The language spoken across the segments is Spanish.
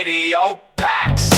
Radio Pax.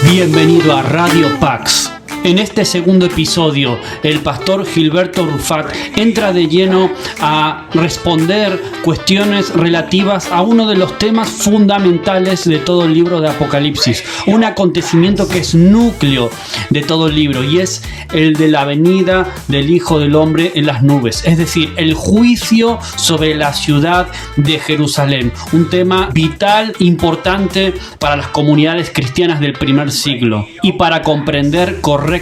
Bienvenido a Radio Pax. En este segundo episodio, el pastor Gilberto Rufat entra de lleno a responder cuestiones relativas a uno de los temas fundamentales de todo el libro de Apocalipsis, un acontecimiento que es núcleo de todo el libro, y es el de la venida del Hijo del Hombre en las nubes, es decir, el juicio sobre la ciudad de Jerusalén, un tema vital, importante para las comunidades cristianas del primer siglo, y para comprender correctamente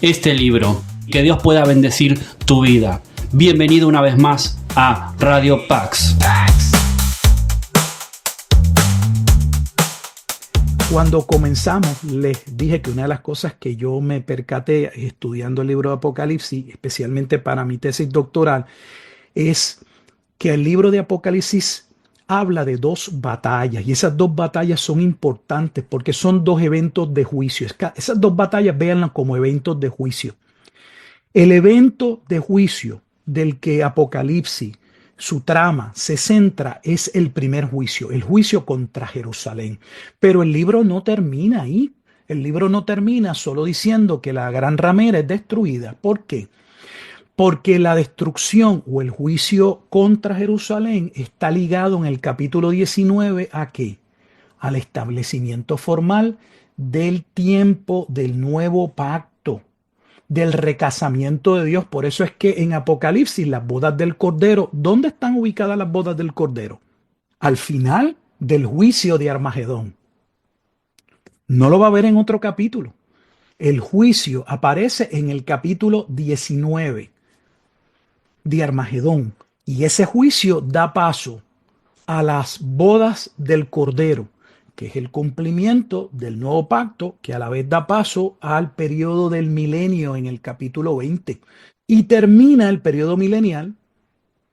este libro. Que Dios pueda bendecir tu vida. Bienvenido una vez más a Radio Pax. Cuando comenzamos, les dije que una de las cosas que yo me percaté estudiando el libro de Apocalipsis, especialmente para mi tesis doctoral, es que el libro de Apocalipsis habla de dos batallas, y esas dos batallas son importantes porque son dos eventos de juicio. Esas dos batallas, véanlas como eventos de juicio. El evento de juicio del que Apocalipsis, su trama se centra, es el primer juicio, el juicio contra Jerusalén. Pero el libro no termina ahí. El libro no termina solo diciendo que la gran ramera es destruida. ¿Por qué? Porque la destrucción o el juicio contra Jerusalén está ligado en el capítulo 19 ¿a qué? Al establecimiento formal del tiempo del nuevo pacto, del recasamiento de Dios. Por eso es que en Apocalipsis las bodas del Cordero, ¿dónde están ubicadas las bodas del Cordero? Al final del juicio de Armagedón. No lo va a ver en otro capítulo. El juicio aparece en el capítulo 19 de Armagedón, y ese juicio da paso a las bodas del Cordero, que es el cumplimiento del nuevo pacto, que a la vez da paso al periodo del milenio en el capítulo 20, y termina el periodo milenial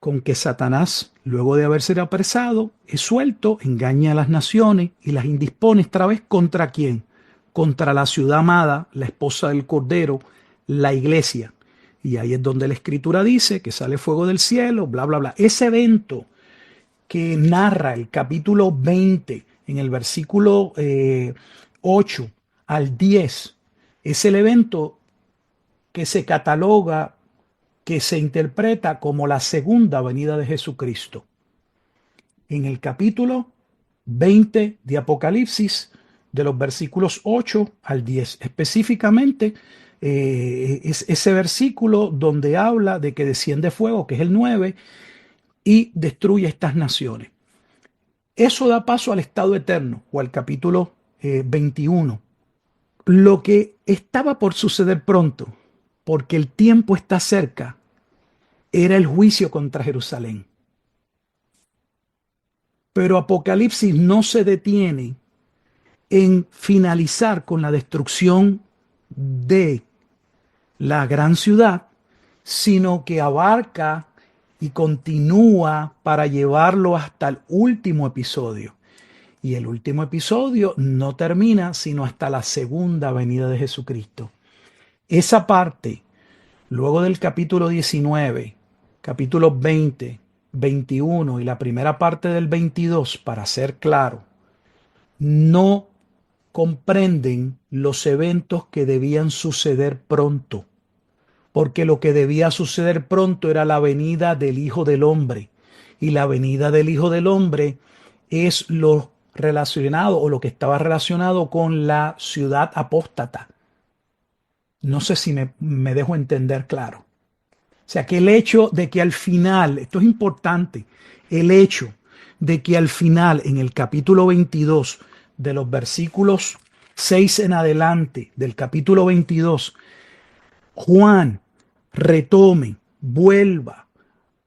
con que Satanás, luego de haber sido apresado, es suelto, engaña a las naciones y las indispone esta vez ¿contra quién? Contra la ciudad amada, la esposa del Cordero, la iglesia. Y ahí es donde la Escritura dice que sale fuego del cielo, bla, bla, bla. Ese evento que narra el capítulo 20 en el versículo 8 al 10, es el evento que se cataloga, que se interpreta como la segunda venida de Jesucristo. En el capítulo 20 de Apocalipsis, de los versículos 8 al 10, específicamente, es ese versículo donde habla de que desciende fuego, que es el 9, y destruye estas naciones. Eso da paso al estado eterno, o al capítulo 21. Lo que estaba por suceder pronto, porque el tiempo está cerca, era el juicio contra Jerusalén. Pero Apocalipsis no se detiene en finalizar con la destrucción de la gran ciudad, sino que abarca y continúa para llevarlo hasta el último episodio. Y el último episodio no termina sino hasta la segunda venida de Jesucristo. Esa parte, luego del capítulo 19, capítulos 20, 21 y la primera parte del 22, para ser claro, no comprenden los eventos que debían suceder pronto, porque lo que debía suceder pronto era la venida del Hijo del Hombre, y la venida del Hijo del Hombre es lo relacionado, o lo que estaba relacionado con la ciudad apóstata. No sé si me dejo entender claro. O sea, que el hecho de que al final, esto es importante, el hecho de que al final, en el capítulo 22, de los versículos 6 en adelante, del capítulo 22, Juan retome, vuelva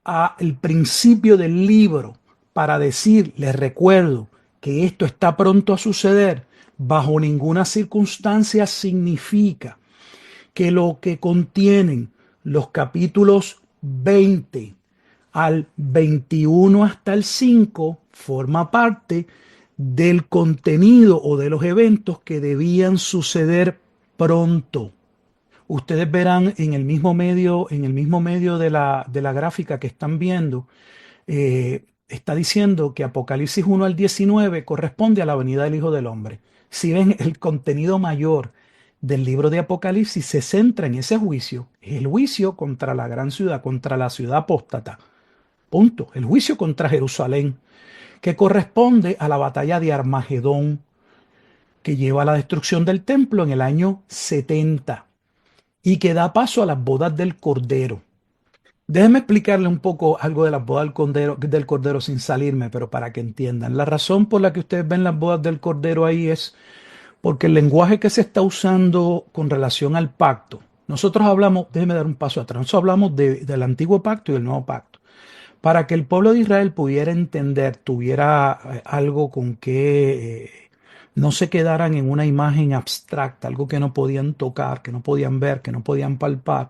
al principio del libro para decir, les recuerdo que esto está pronto a suceder, bajo ninguna circunstancia significa que lo que contienen los capítulos 20 al 21 hasta el 5 forma parte del contenido o de los eventos que debían suceder pronto. Ustedes verán en el mismo medio de la gráfica que están viendo, está diciendo que Apocalipsis 1 al 19 corresponde a la venida del Hijo del Hombre. Si ven, el contenido mayor del libro de Apocalipsis se centra en ese juicio, el juicio contra la gran ciudad, contra la ciudad apóstata. Punto. El juicio contra Jerusalén, que corresponde a la batalla de Armagedón, que lleva a la destrucción del templo en el año 70 y que da paso a las bodas del Cordero. Déjenme explicarle un poco algo de las bodas del Cordero sin salirme, pero para que entiendan. La razón por la que ustedes ven las bodas del Cordero ahí es porque el lenguaje que se está usando con relación al pacto, nosotros hablamos, déjenme dar un paso atrás, nosotros hablamos del antiguo pacto y del nuevo pacto. Para que el pueblo de Israel pudiera entender, tuviera algo con que no se quedaran en una imagen abstracta, algo que no podían tocar, que no podían ver, que no podían palpar,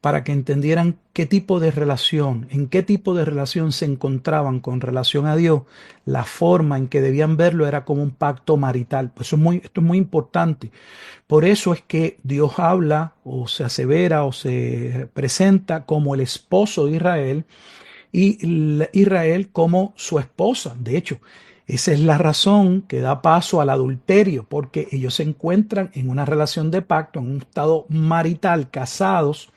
para que entendieran qué tipo de relación, en qué tipo de relación se encontraban con relación a Dios, la forma en que debían verlo era como un pacto marital. Pues esto es muy importante. Por eso es que Dios habla o se asevera o se presenta como el esposo de Israel y Israel como su esposa. De hecho, esa es la razón que da paso al adulterio, porque ellos se encuentran en una relación de pacto, en un estado marital, casados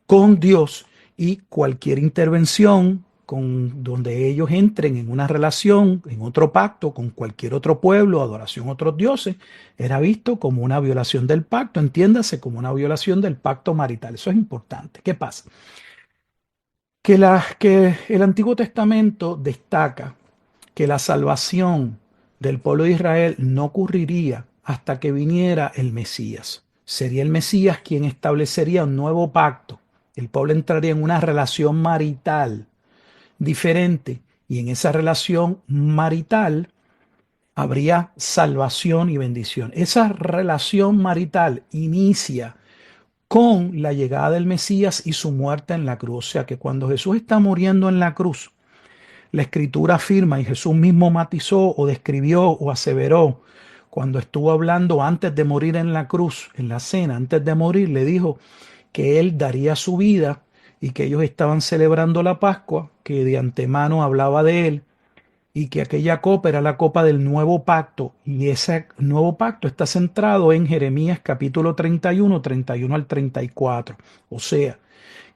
con Dios, y cualquier intervención donde ellos entren en una relación, en otro pacto con cualquier otro pueblo, adoración a otros dioses, era visto como una violación del pacto, entiéndase como una violación del pacto marital. Eso es importante. ¿Qué pasa? Que el Antiguo Testamento destaca que la salvación del pueblo de Israel no ocurriría hasta que viniera el Mesías. Sería el Mesías quien establecería un nuevo pacto. El pueblo entraría en una relación marital diferente y en esa relación marital habría salvación y bendición. Esa relación marital inicia con la llegada del Mesías y su muerte en la cruz. O sea que cuando Jesús está muriendo en la cruz, la Escritura afirma, y Jesús mismo matizó o describió o aseveró, cuando estuvo hablando antes de morir en la cruz, en la cena, antes de morir, le dijo que Él daría su vida y que ellos estaban celebrando la Pascua, que de antemano hablaba de Él, y que aquella copa era la copa del nuevo pacto, y ese nuevo pacto está centrado en Jeremías capítulo 31, 31 al 34. O sea,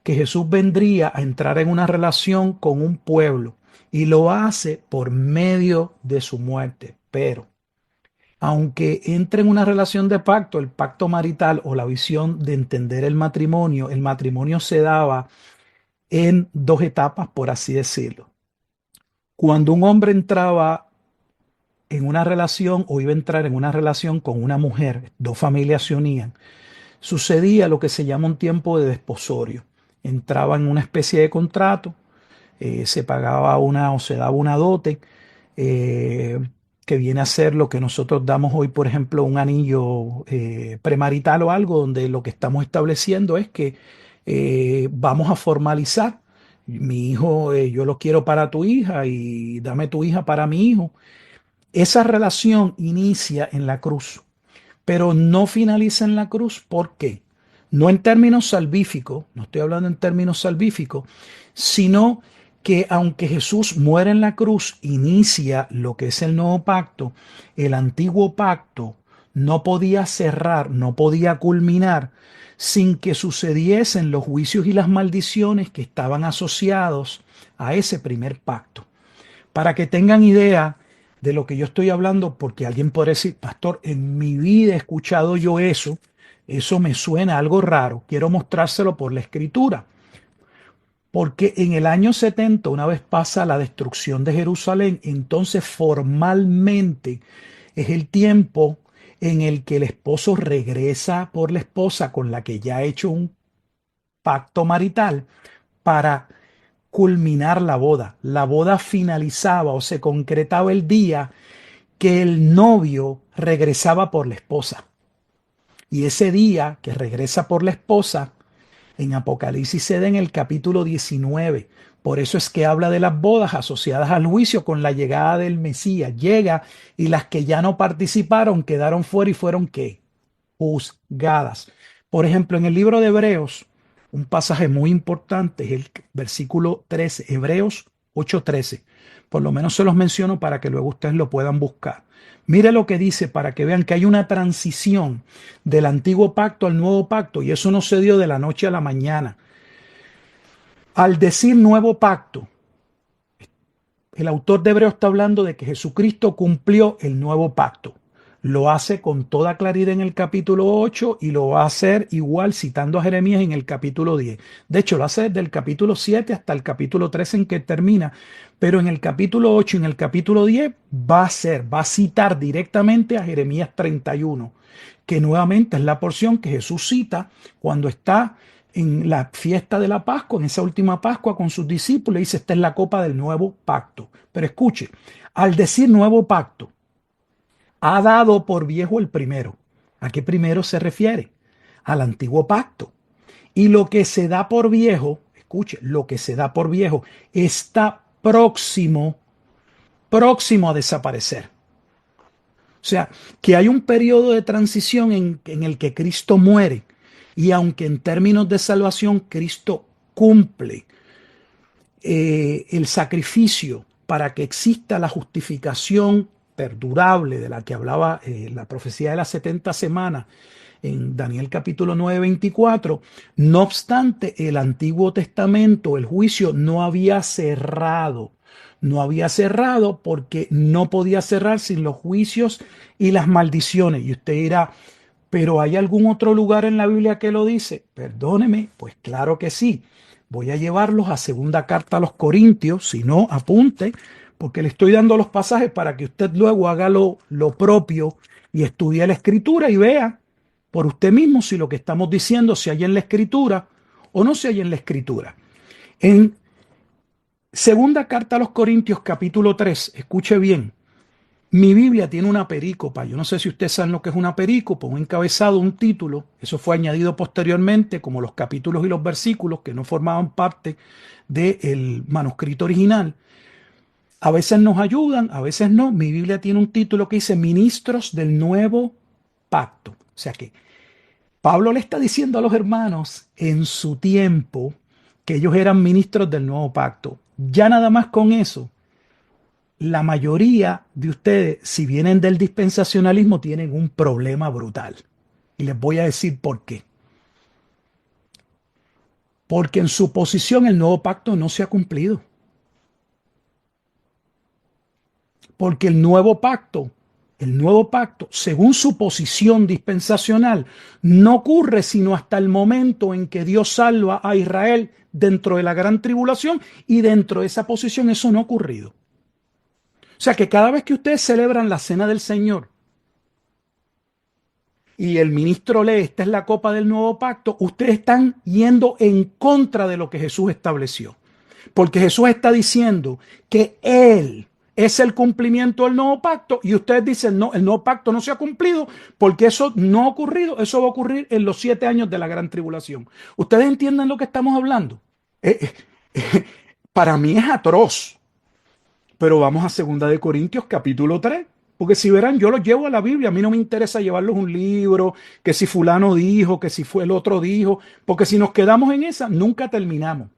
que Jesús vendría a entrar en una relación con un pueblo y lo hace por medio de su muerte. Pero, aunque entre en una relación de pacto, el pacto marital o la visión de entender el matrimonio se daba en dos etapas, por así decirlo. Cuando un hombre entraba en una relación o iba a entrar en una relación con una mujer, dos familias se unían, sucedía lo que se llama un tiempo de desposorio. Entraba en una especie de contrato, se pagaba una o se daba una dote, eh, que viene a ser lo que nosotros damos hoy, por ejemplo, un anillo premarital o algo, donde lo que estamos estableciendo es que vamos a formalizar. Mi hijo, yo lo quiero para tu hija y dame tu hija para mi hijo. Esa relación inicia en la cruz, pero no finaliza en la cruz. ¿Por qué? No en términos salvíficos, no estoy hablando en términos salvíficos, sino que aunque Jesús muere en la cruz, inicia lo que es el nuevo pacto, el antiguo pacto no podía cerrar, no podía culminar sin que sucediesen los juicios y las maldiciones que estaban asociados a ese primer pacto. Para que tengan idea de lo que yo estoy hablando, porque alguien podría decir, pastor, en mi vida he escuchado yo eso me suena algo raro, quiero mostrárselo por la escritura. Porque en el año 70, una vez pasa la destrucción de Jerusalén, entonces formalmente es el tiempo en el que el esposo regresa por la esposa con la que ya ha hecho un pacto marital para culminar la boda. La boda finalizaba o se concretaba el día que el novio regresaba por la esposa. Y ese día que regresa por la esposa, en Apocalipsis se da en el capítulo 19, Por eso es que habla de las bodas asociadas al juicio con la llegada del Mesías. Llega y las que ya no participaron quedaron fuera y fueron ¿qué? Juzgadas. Por ejemplo, en el libro de Hebreos, un pasaje muy importante es el versículo 13, Hebreos 8:13. Por lo menos se los menciono para que luego ustedes lo puedan buscar. Mire lo que dice para que vean que hay una transición del antiguo pacto al nuevo pacto y eso no se dio de la noche a la mañana. Al decir nuevo pacto, el autor de Hebreos está hablando de que Jesucristo cumplió el nuevo pacto. Lo hace con toda claridad en el capítulo 8 y lo va a hacer igual citando a Jeremías en el capítulo 10. De hecho, lo hace desde el capítulo 7 hasta el capítulo 13 en que termina. Pero en el capítulo 8 y en el capítulo 10 va a citar directamente a Jeremías 31, que nuevamente es la porción que Jesús cita cuando está en la fiesta de la Pascua, en esa última Pascua con sus discípulos, dice, esta es la copa del nuevo pacto. Pero escuche, al decir nuevo pacto, ha dado por viejo el primero. ¿A qué primero se refiere? Al antiguo pacto. Y lo que se da por viejo, escuche, lo que se da por viejo está próximo a desaparecer. O sea, que hay un periodo de transición en el que Cristo muere. Y aunque en términos de salvación Cristo cumple el sacrificio para que exista la justificación perdurable de la que hablaba la profecía de las 70 semanas en Daniel capítulo 9:24, no obstante, el Antiguo Testamento, el juicio no había cerrado. No había cerrado porque no podía cerrar sin los juicios y las maldiciones. Y usted dirá, ¿pero hay algún otro lugar en la Biblia que lo dice? Perdóneme, pues claro que sí. Voy a llevarlos a segunda carta a los Corintios, si no, apunte, porque le estoy dando los pasajes para que usted luego haga lo propio y estudie la Escritura y vea por usted mismo si lo que estamos diciendo se halla en la Escritura o no se halla en la Escritura. En segunda carta a los Corintios, capítulo 3, escuche bien, mi Biblia tiene una perícopa. Yo no sé si ustedes saben lo que es una perícopa, un encabezado, un título. Eso fue añadido posteriormente, como los capítulos y los versículos que no formaban parte del manuscrito original. A veces nos ayudan, a veces no. Mi Biblia tiene un título que dice Ministros del Nuevo Pacto. O sea que Pablo le está diciendo a los hermanos en su tiempo que ellos eran ministros del Nuevo Pacto. Ya nada más con eso. La mayoría de ustedes, si vienen del dispensacionalismo, tienen un problema brutal. Y les voy a decir por qué. Porque en su posición el nuevo pacto no se ha cumplido. Porque el nuevo pacto, según su posición dispensacional, no ocurre sino hasta el momento en que Dios salva a Israel dentro de la gran tribulación y dentro de esa posición eso no ha ocurrido. O sea que cada vez que ustedes celebran la cena del Señor y el ministro lee, esta es la copa del nuevo pacto, ustedes están yendo en contra de lo que Jesús estableció. Porque Jesús está diciendo que Él es el cumplimiento del nuevo pacto y ustedes dicen, no, el nuevo pacto no se ha cumplido porque eso no ha ocurrido, eso va a ocurrir en los 7 años de la gran tribulación. ¿Ustedes entienden lo que estamos hablando? Para mí es atroz. Pero vamos a segunda de Corintios capítulo 3. Porque si verán, yo los llevo a la Biblia. A mí no me interesa llevarlos un libro, que si fulano dijo, que si fue el otro dijo. Porque si nos quedamos en esa, nunca terminamos.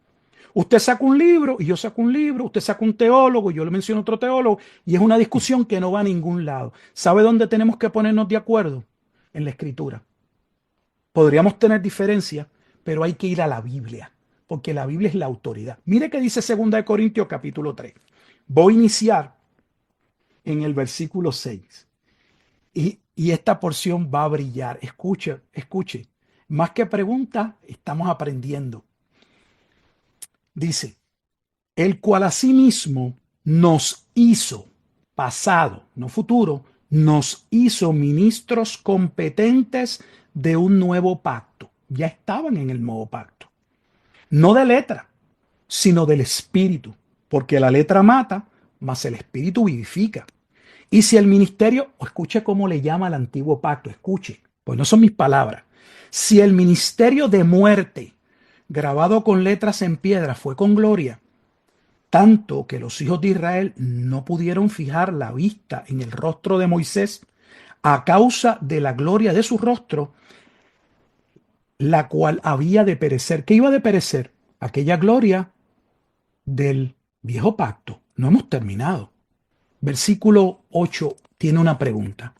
Usted saca un libro y yo saco un libro. Usted saca un teólogo y yo le menciono otro teólogo. Y es una discusión que no va a ningún lado. ¿Sabe dónde tenemos que ponernos de acuerdo? En la Escritura. Podríamos tener diferencias, pero hay que ir a la Biblia. Porque la Biblia es la autoridad. Mire qué dice segunda de Corintios capítulo 3. Voy a iniciar en el versículo 6 y esta porción va a brillar. Escuche, escuche. Más que pregunta, estamos aprendiendo. Dice, el cual asimismo nos hizo, pasado, no futuro, nos hizo ministros competentes de un nuevo pacto. Ya estaban en el nuevo pacto. No de letra, sino del espíritu. Porque la letra mata, mas el espíritu vivifica. Y si el ministerio, escuche cómo le llama al antiguo pacto, escuche, pues no son mis palabras. Si el ministerio de muerte, grabado con letras en piedra, fue con gloria, tanto que los hijos de Israel no pudieron fijar la vista en el rostro de Moisés a causa de la gloria de su rostro, la cual había de perecer. ¿Qué iba de perecer? Aquella gloria del viejo pacto. No hemos terminado. Versículo 8 tiene una pregunta.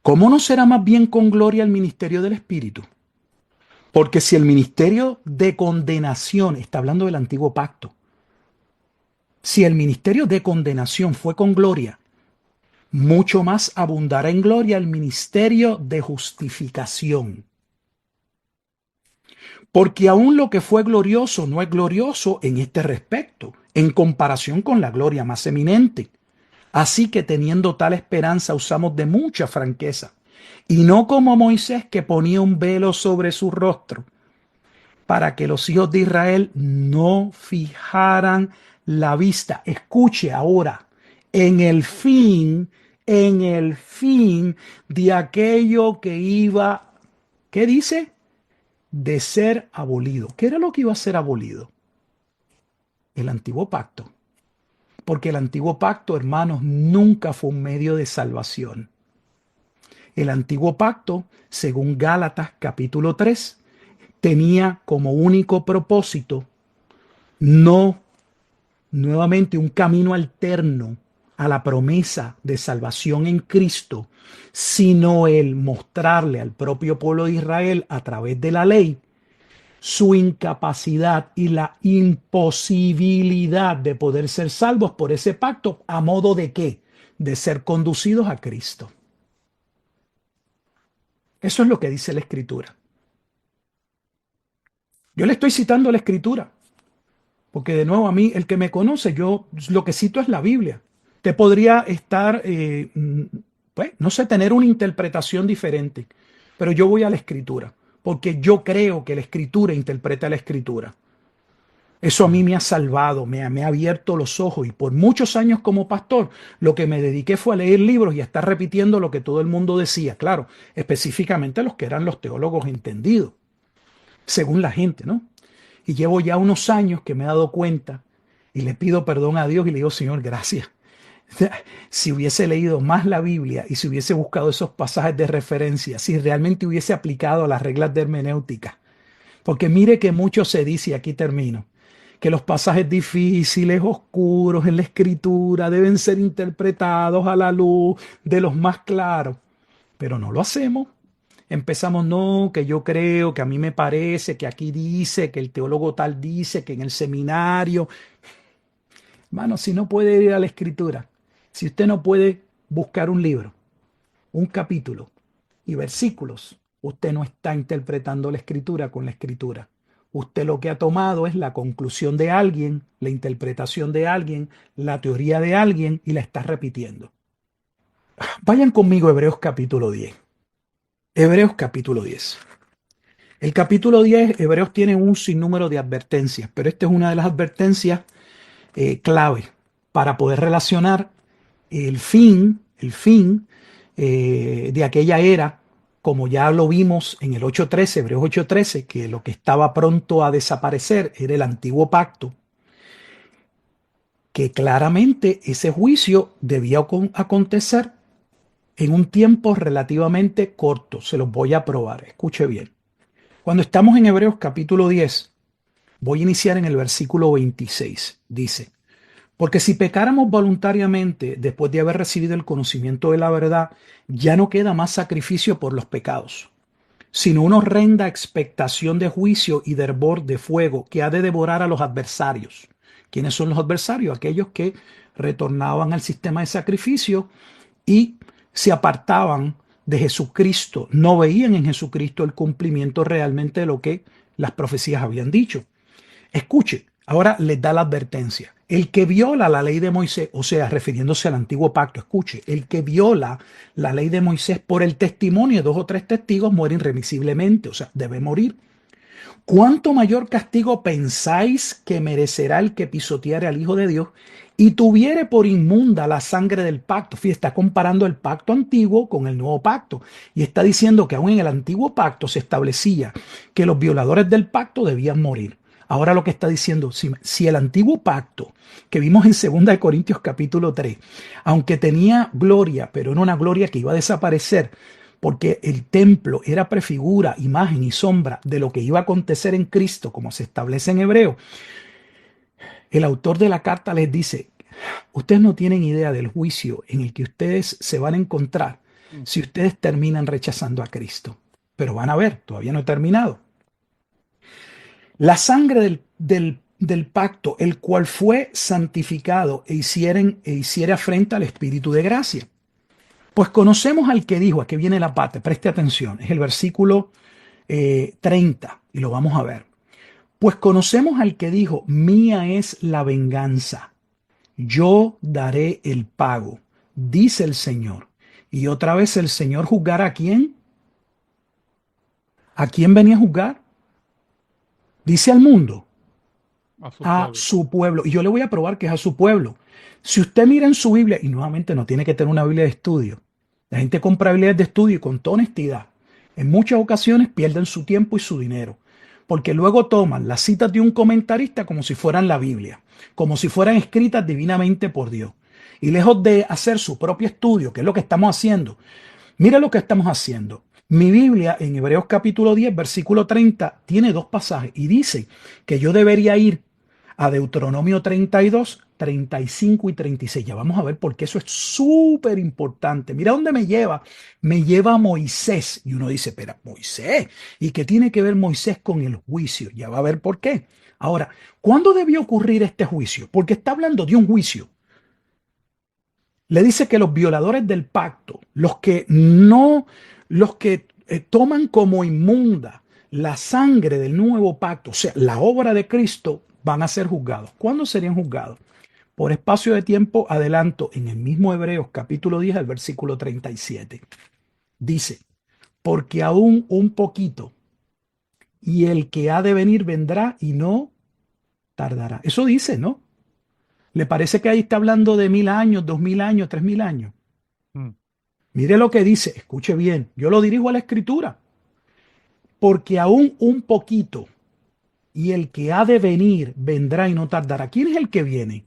¿Cómo no será más bien con gloria el ministerio del Espíritu? Porque si el ministerio de condenación, está hablando del antiguo pacto, si el ministerio de condenación fue con gloria, mucho más abundará en gloria el ministerio de justificación. Porque aún lo que fue glorioso no es glorioso en este respecto, en comparación con la gloria más eminente. Así que teniendo tal esperanza usamos de mucha franqueza, y no como Moisés, que ponía un velo sobre su rostro, para que los hijos de Israel no fijaran la vista. Escuche ahora, en el fin de aquello que iba, ¿qué dice? De ser abolido. ¿Qué era lo que iba a ser abolido? El antiguo pacto. Porque el antiguo pacto, hermanos, nunca fue un medio de salvación. El antiguo pacto, según Gálatas capítulo 3, tenía como único propósito no nuevamente un camino alterno a la promesa de salvación en Cristo, sino el mostrarle al propio pueblo de Israel a través de la ley su incapacidad y la imposibilidad de poder ser salvos por ese pacto, ¿a modo de qué? De ser conducidos a Cristo. Eso es lo que dice la Escritura. Yo le estoy citando la Escritura, porque de nuevo a mí, el que me conoce, yo lo que cito es la Biblia. Te podría estar, pues, no sé, tener una interpretación diferente, pero yo voy a la Escritura, porque yo creo que la Escritura interpreta la Escritura. Eso a mí me ha salvado, me ha abierto los ojos, y por muchos años como pastor lo que me dediqué fue a leer libros y a estar repitiendo lo que todo el mundo decía, claro, específicamente los que eran los teólogos entendidos, según la gente, ¿no? Y llevo ya unos años que me he dado cuenta y le pido perdón a Dios y le digo, Señor, gracias. Si hubiese leído más la Biblia y si hubiese buscado esos pasajes de referencia, si realmente hubiese aplicado las reglas de hermenéutica, porque mire que mucho se dice, y aquí termino, que los pasajes difíciles, oscuros en la Escritura deben ser interpretados a la luz de los más claros, pero no lo hacemos. Empezamos, no, que yo creo, que a mí me parece, que aquí dice, que el teólogo tal dice, que en el seminario. Hermano, si no puede ir a la Escritura, si usted no puede buscar un libro, un capítulo y versículos, usted no está interpretando la Escritura con la Escritura. Usted lo que ha tomado es la conclusión de alguien, la interpretación de alguien, la teoría de alguien y la está repitiendo. Vayan conmigo a Hebreos capítulo 10. Hebreos capítulo 10. El capítulo 10, Hebreos tiene un sinnúmero de advertencias, pero esta es una de las advertencias clave para poder relacionar el fin de aquella era, como ya lo vimos en el 8.13, Hebreos 8.13, que lo que estaba pronto a desaparecer era el antiguo pacto, que claramente ese juicio debía acontecer en un tiempo relativamente corto. Se los voy a probar, escuche bien. Cuando estamos en Hebreos capítulo 10, voy a iniciar en el versículo 26. Dice, porque si pecáramos voluntariamente después de haber recibido el conocimiento de la verdad, ya no queda más sacrificio por los pecados, sino una horrenda expectación de juicio y de hervor de fuego que ha de devorar a los adversarios. ¿Quiénes son los adversarios? Aquellos que retornaban al sistema de sacrificio y se apartaban de Jesucristo, no veían en Jesucristo el cumplimiento realmente de lo que las profecías habían dicho. Escuche, ahora les da la advertencia. El que viola la ley de Moisés, o sea, refiriéndose al antiguo pacto, escuche, el que viola la ley de Moisés por el testimonio de 2 o 3 testigos muere irremisiblemente, o sea, debe morir. ¿Cuánto mayor castigo pensáis que merecerá el que pisoteare al Hijo de Dios y tuviere por inmunda la sangre del pacto? Fíjate, está comparando el pacto antiguo con el nuevo pacto y está diciendo que aún en el antiguo pacto se establecía que los violadores del pacto debían morir. Ahora lo que está diciendo, si el antiguo pacto que vimos en 2 Corintios capítulo 3, aunque tenía gloria, pero era una gloria que iba a desaparecer, porque el templo era prefigura, imagen y sombra de lo que iba a acontecer en Cristo, como se establece en Hebreo, el autor de la carta les dice, ustedes no tienen idea del juicio en el que ustedes se van a encontrar si ustedes terminan rechazando a Cristo. Pero van a ver, todavía no he terminado. La sangre del pacto, el cual fue santificado e hiciera frente al Espíritu de gracia. Pues conocemos al que dijo, aquí viene la parte, preste atención, es el versículo 30 y lo vamos a ver. Pues conocemos al que dijo, mía es la venganza, yo daré el pago, dice el Señor. Y otra vez el Señor juzgará a quién. ¿A quién venía a juzgar? Dice al mundo, A su a pueblo. su pueblo. Y yo le voy a probar que es a su pueblo. Si usted mira en su Biblia, y nuevamente no tiene que tener una Biblia de estudio, la gente compra Biblias de estudio y con toda honestidad, en muchas ocasiones pierden su tiempo y su dinero, porque luego toman las citas de un comentarista como si fueran la Biblia, como si fueran escritas divinamente por Dios. Y lejos de hacer su propio estudio, que es lo que estamos haciendo, mira lo que estamos haciendo. Mi Biblia en Hebreos capítulo 10, versículo 30, tiene dos pasajes y dice que yo debería ir a Deuteronomio 32, 35 y 36. Ya vamos a ver por qué eso es súper importante. Mira dónde me lleva. Me lleva a Moisés. Y uno dice, espera, Moisés. ¿Y qué tiene que ver Moisés con el juicio? Ya va a ver por qué. Ahora, ¿cuándo debió ocurrir este juicio? Porque está hablando de un juicio. Le dice que los violadores del pacto, los que toman como inmunda la sangre del nuevo pacto, o sea, la obra de Cristo, van a ser juzgados. ¿Cuándo serían juzgados? Por espacio de tiempo, adelanto, en el mismo Hebreos capítulo 10, al versículo 37. Dice, porque aún un poquito, y el que ha de venir vendrá y no tardará. Eso dice, ¿no? ¿Le parece que ahí está hablando de 1000 años, 2000 años, 3000 años? Mm. Mire lo que dice, escuche bien, yo lo dirijo a la escritura, porque aún un poquito, y el que ha de venir vendrá y no tardará. ¿Quién es el que viene?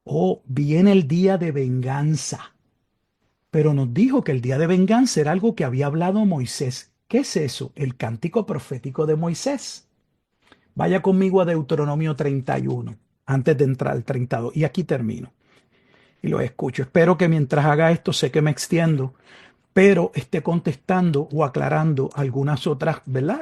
Oh, viene el día de venganza. Pero nos dijo que el día de venganza era algo que había hablado Moisés. ¿Qué es eso? El cántico profético de Moisés. Vaya conmigo a Deuteronomio 31, antes de entrar al 32, y aquí termino. Y lo escucho. Espero que mientras haga esto, sé que me extiendo, pero esté contestando o aclarando algunas otras, ¿verdad?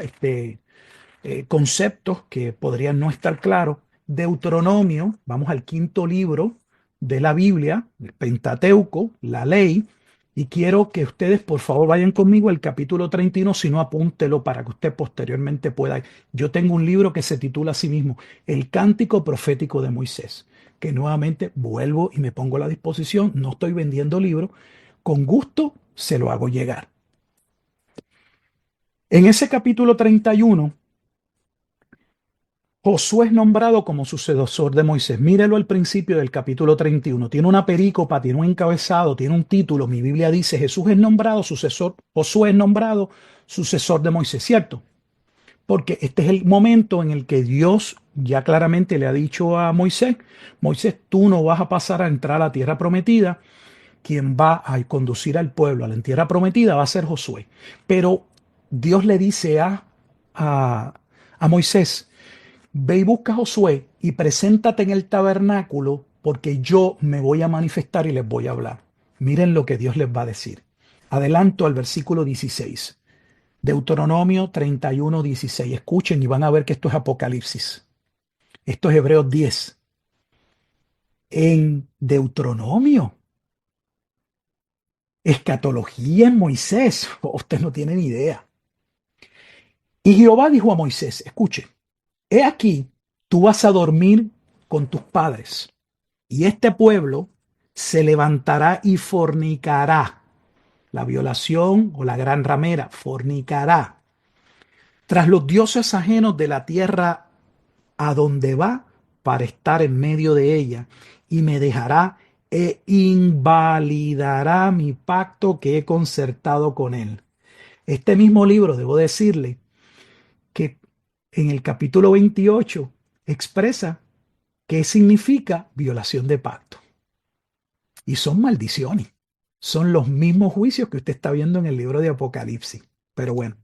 Conceptos que podrían no estar claros. Deuteronomio, vamos al quinto libro de la Biblia, el Pentateuco, la ley, y quiero que ustedes por favor vayan conmigo al capítulo 31, si no apúntelo para que usted posteriormente pueda. Yo tengo un libro que se titula así mismo, El Cántico Profético de Moisés, que nuevamente vuelvo y me pongo a la disposición, no estoy vendiendo libros, con gusto se lo hago llegar. En ese capítulo 31, Josué es nombrado como sucesor de Moisés. Mírelo al principio del capítulo 31. Tiene una perícopa, tiene un encabezado, tiene un título. Mi Biblia dice, Jesús es nombrado sucesor, Josué es nombrado sucesor de Moisés, ¿cierto? Porque este es el momento en el que Dios ya claramente le ha dicho a Moisés, Moisés, tú no vas a pasar a entrar a la tierra prometida, quien va a conducir al pueblo a la tierra prometida va a ser Josué. Pero Dios le dice a Moisés, ve y busca a Josué y preséntate en el tabernáculo porque yo me voy a manifestar y les voy a hablar. Miren lo que Dios les va a decir. Adelanto al versículo 16. Deuteronomio 31, 16. Escuchen y van a ver que esto es Apocalipsis. Esto es Hebreos 10. En Deuteronomio, escatología en Moisés. Ustedes no tienen idea. Y Jehová dijo a Moisés, escuche, he aquí, tú vas a dormir con tus padres, y este pueblo se levantará y fornicará. La violación o la gran ramera, fornicará tras los dioses ajenos de la tierra a donde va para estar en medio de ella, y me dejará e invalidará mi pacto que he concertado con él. Este mismo libro, debo decirle, que en el capítulo 28 expresa qué significa violación de pacto. Y son maldiciones. Son los mismos juicios que usted está viendo en el libro de Apocalipsis. Pero bueno,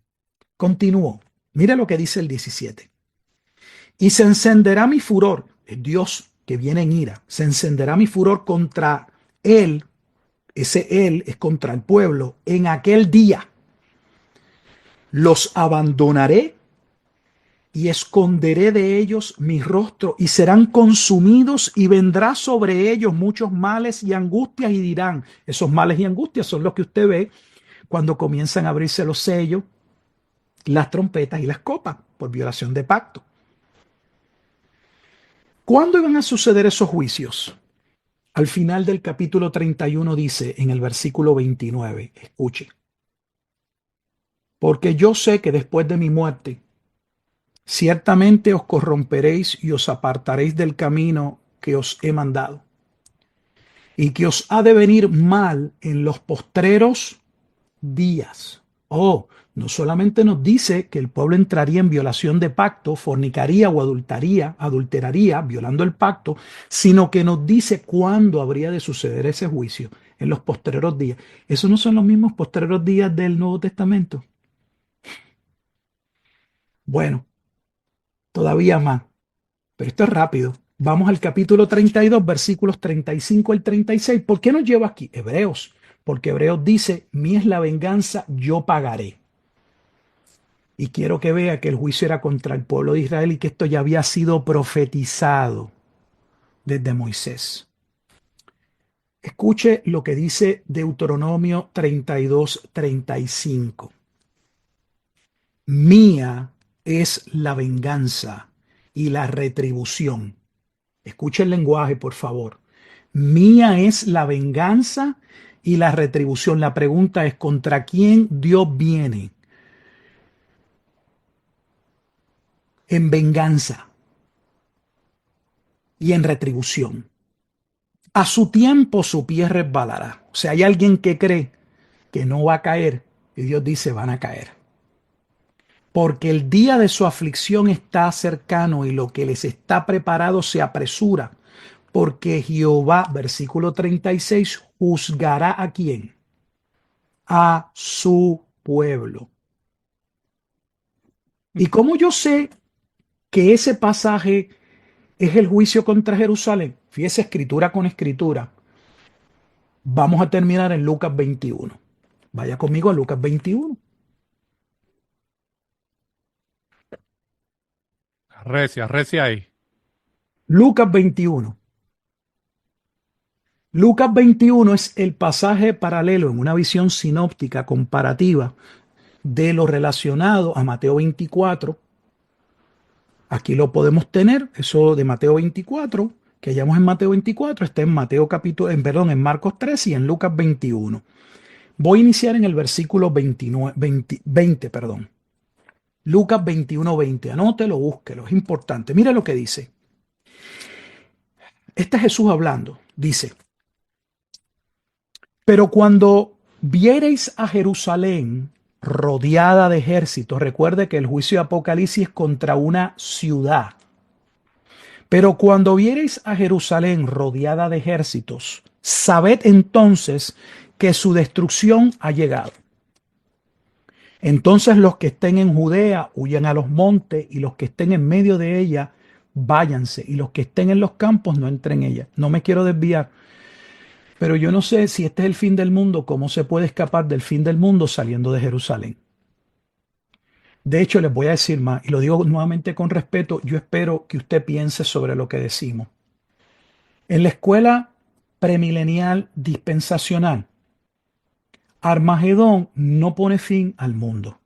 continúo. Mira lo que dice el 17. Y se encenderá mi furor, el Dios que viene en ira, se encenderá mi furor contra él, ese él es contra el pueblo, en aquel día. Los abandonaré y esconderé de ellos mi rostro y serán consumidos y vendrá sobre ellos muchos males y angustias y dirán, esos males y angustias son los que usted ve cuando comienzan a abrirse los sellos, las trompetas y las copas por violación de pacto. ¿Cuándo iban a suceder esos juicios? Al final del capítulo 31 dice en el versículo 29, escuche, porque yo sé que después de mi muerte, ciertamente os corromperéis y os apartaréis del camino que os he mandado, y que os ha de venir mal en los postreros días. Oh, no solamente nos dice que el pueblo entraría en violación de pacto, fornicaría o adulteraría, violando el pacto, sino que nos dice cuándo habría de suceder ese juicio, en los postreros días. ¿Esos no son los mismos postreros días del Nuevo Testamento? Bueno, todavía más, pero esto es rápido. Vamos al capítulo 32, versículos 35 al 36. ¿Por qué nos lleva aquí? Hebreos. Porque Hebreos dice, mía es la venganza, yo pagaré. Y quiero que vea que el juicio era contra el pueblo de Israel y que esto ya había sido profetizado desde Moisés. Escuche lo que dice Deuteronomio 32, 35. Mía es la venganza y la retribución. Escuche el lenguaje, por favor. Mía es la venganza y la retribución. La pregunta es, ¿contra quién Dios viene en venganza y en retribución? A su tiempo su pie resbalará. O sea, hay alguien que cree que no va a caer y Dios dice van a caer. Porque el día de su aflicción está cercano y lo que les está preparado se apresura. Porque Jehová, versículo 36, juzgará ¿a quién? A su pueblo. ¿Y cómo yo sé que ese pasaje es el juicio contra Jerusalén? Fíjese, escritura con escritura. Vamos a terminar en Lucas 21. Vaya conmigo a Lucas 21. Recia, recia ahí. Lucas 21. Lucas 21 es el pasaje paralelo en una visión sinóptica comparativa de lo relacionado a Mateo 24. Aquí lo podemos tener, eso de Mateo 24, que hallamos en Mateo 24, está en en Marcos 3 y en Lucas 21. Voy a iniciar en el versículo 20. Lucas 21, 20. Anótelo, búsquelo, es importante. Mira lo que dice. Este es Jesús hablando. Dice, pero cuando viereis a Jerusalén rodeada de ejércitos, recuerde que el juicio de Apocalipsis es contra una ciudad. Pero cuando viereis a Jerusalén rodeada de ejércitos, sabed entonces que su destrucción ha llegado. Entonces los que estén en Judea huyan a los montes y los que estén en medio de ella váyanse y los que estén en los campos no entren en ella. No me quiero desviar, pero yo no sé si este es el fin del mundo, cómo se puede escapar del fin del mundo saliendo de Jerusalén. De hecho, les voy a decir más, y lo digo nuevamente con respeto, yo espero que usted piense sobre lo que decimos. En la escuela premilenial dispensacional, Armagedón no pone fin al mundo.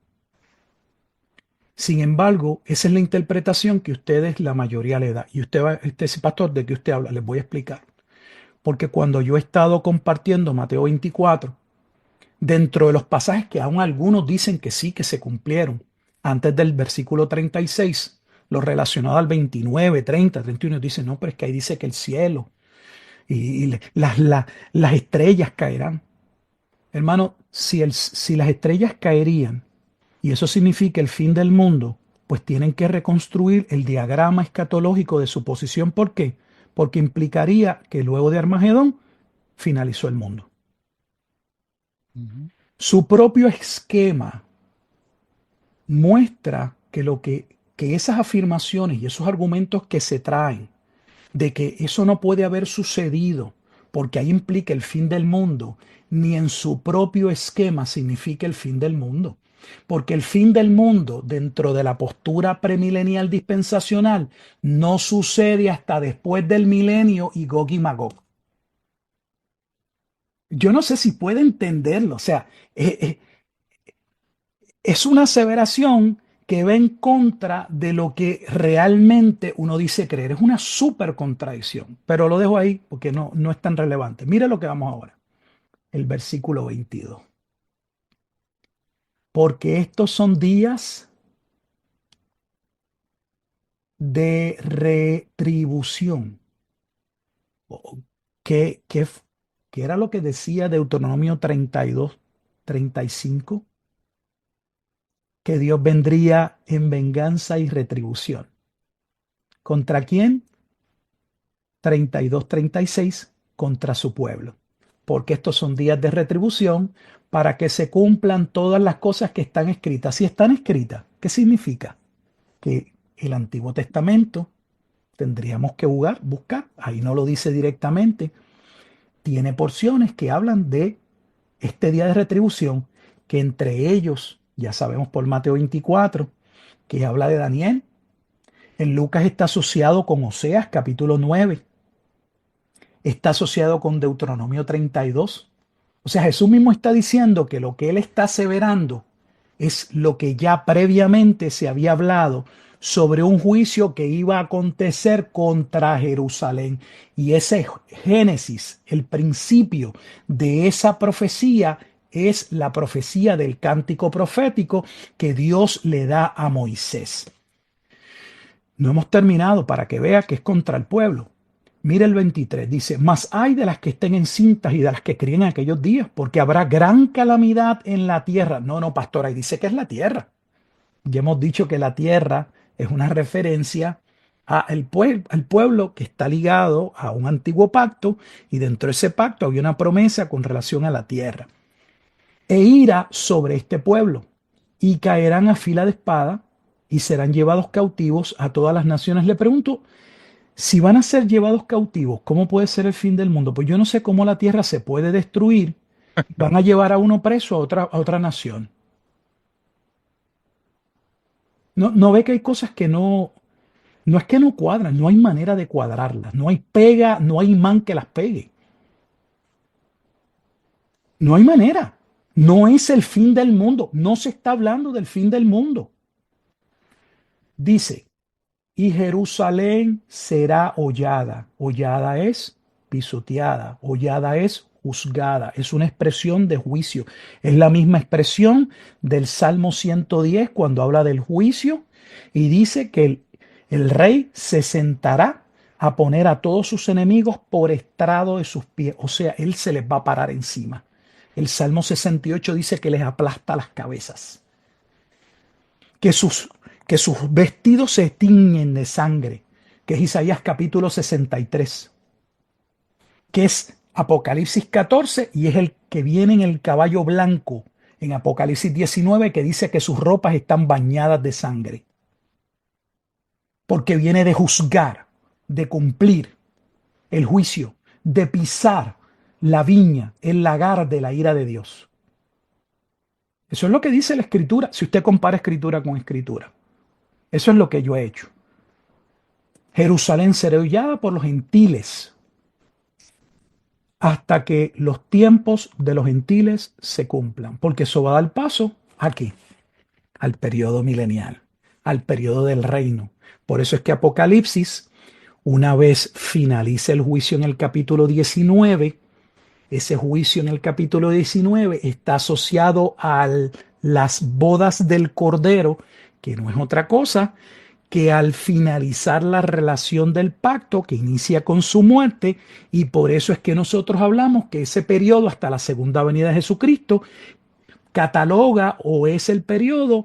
Sin embargo, esa es la interpretación que ustedes, la mayoría, le da. Y usted va, este pastor de que usted habla, les voy a explicar. Porque cuando yo he estado compartiendo Mateo 24, dentro de los pasajes que aún algunos dicen que sí, que se cumplieron, antes del versículo 36, lo relacionado al 29, 30, 31, dicen, no, pero es que ahí dice que el cielo y las estrellas caerán. Hermano, si las estrellas caerían, y eso significa el fin del mundo, pues tienen que reconstruir el diagrama escatológico de su posición. ¿Por qué? Porque implicaría que luego de Armagedón finalizó el mundo. Su propio esquema muestra que esas afirmaciones y esos argumentos que se traen de que eso no puede haber sucedido porque ahí implica el fin del mundo, ni en su propio esquema significa el fin del mundo. Porque el fin del mundo dentro de la postura premilenial dispensacional no sucede hasta después del milenio y Gog y Magog. Yo no sé si puede entenderlo, o sea, es una aseveración que va en contra de lo que realmente uno dice creer. Es una súper contradicción, pero lo dejo ahí porque no es tan relevante. Mire lo que vamos ahora, el versículo 22. Porque estos son días de retribución. ¿Qué, qué, qué era lo que decía Deuteronomio 32, 35? Que Dios vendría en venganza y retribución. ¿Contra quién? 32, 36, contra su pueblo. Porque estos son días de retribución para que se cumplan todas las cosas que están escritas. Si están escritas, ¿qué significa? Que el Antiguo Testamento tendríamos que buscar, ahí no lo dice directamente, tiene porciones que hablan de este día de retribución, que entre ellos, ya sabemos por Mateo 24, que habla de Daniel. En Lucas está asociado con Oseas, capítulo 9. Está asociado con Deuteronomio 32. O sea, Jesús mismo está diciendo que lo que él está aseverando es lo que ya previamente se había hablado sobre un juicio que iba a acontecer contra Jerusalén. Y ese Génesis, el principio de esa profecía, es la profecía del cántico profético que Dios le da a Moisés. No hemos terminado para que vea que es contra el pueblo. Mire el 23, dice, mas hay de las que estén encintas y de las que críen en aquellos días, porque habrá gran calamidad en la tierra. No, pastor, ahí dice que es la tierra. Ya hemos dicho que la tierra es una referencia al pueblo que está ligado a un antiguo pacto, y dentro de ese pacto había una promesa con relación a la tierra. E irá sobre este pueblo, y caerán a fila de espada, y serán llevados cautivos a todas las naciones. Le pregunto, si van a ser llevados cautivos, ¿cómo puede ser el fin del mundo? Pues yo no sé cómo la tierra se puede destruir. Van a llevar a uno preso a otra nación. No ve que hay cosas que no es que no cuadran, no hay manera de cuadrarlas. No hay pega, no hay imán que las pegue. No hay manera. No es el fin del mundo. No se está hablando del fin del mundo. Dice, y Jerusalén será hollada. Hollada es pisoteada. Hollada es juzgada. Es una expresión de juicio. Es la misma expresión del Salmo 110 cuando habla del juicio y dice que el rey se sentará a poner a todos sus enemigos por estrado de sus pies. O sea, él se les va a parar encima. El Salmo 68 dice que les aplasta las cabezas. Que sus vestidos se tiñen de sangre, que es Isaías capítulo 63, que es Apocalipsis 14 y es el que viene en el caballo blanco en Apocalipsis 19, que dice que sus ropas están bañadas de sangre, porque viene de juzgar, de cumplir el juicio, de pisar la viña, el lagar de la ira de Dios. Eso es lo que dice la Escritura, si usted compara Escritura con Escritura. Eso es lo que yo he hecho. Jerusalén será hollada por los gentiles hasta que los tiempos de los gentiles se cumplan, porque eso va a dar paso aquí, al periodo milenial, al periodo del reino. Por eso es que Apocalipsis, una vez finalice el juicio en el capítulo 19, ese juicio en el capítulo 19 está asociado a las bodas del Cordero, que no es otra cosa que al finalizar la relación del pacto que inicia con su muerte, y por eso es que nosotros hablamos que ese periodo hasta la segunda venida de Jesucristo cataloga o es el periodo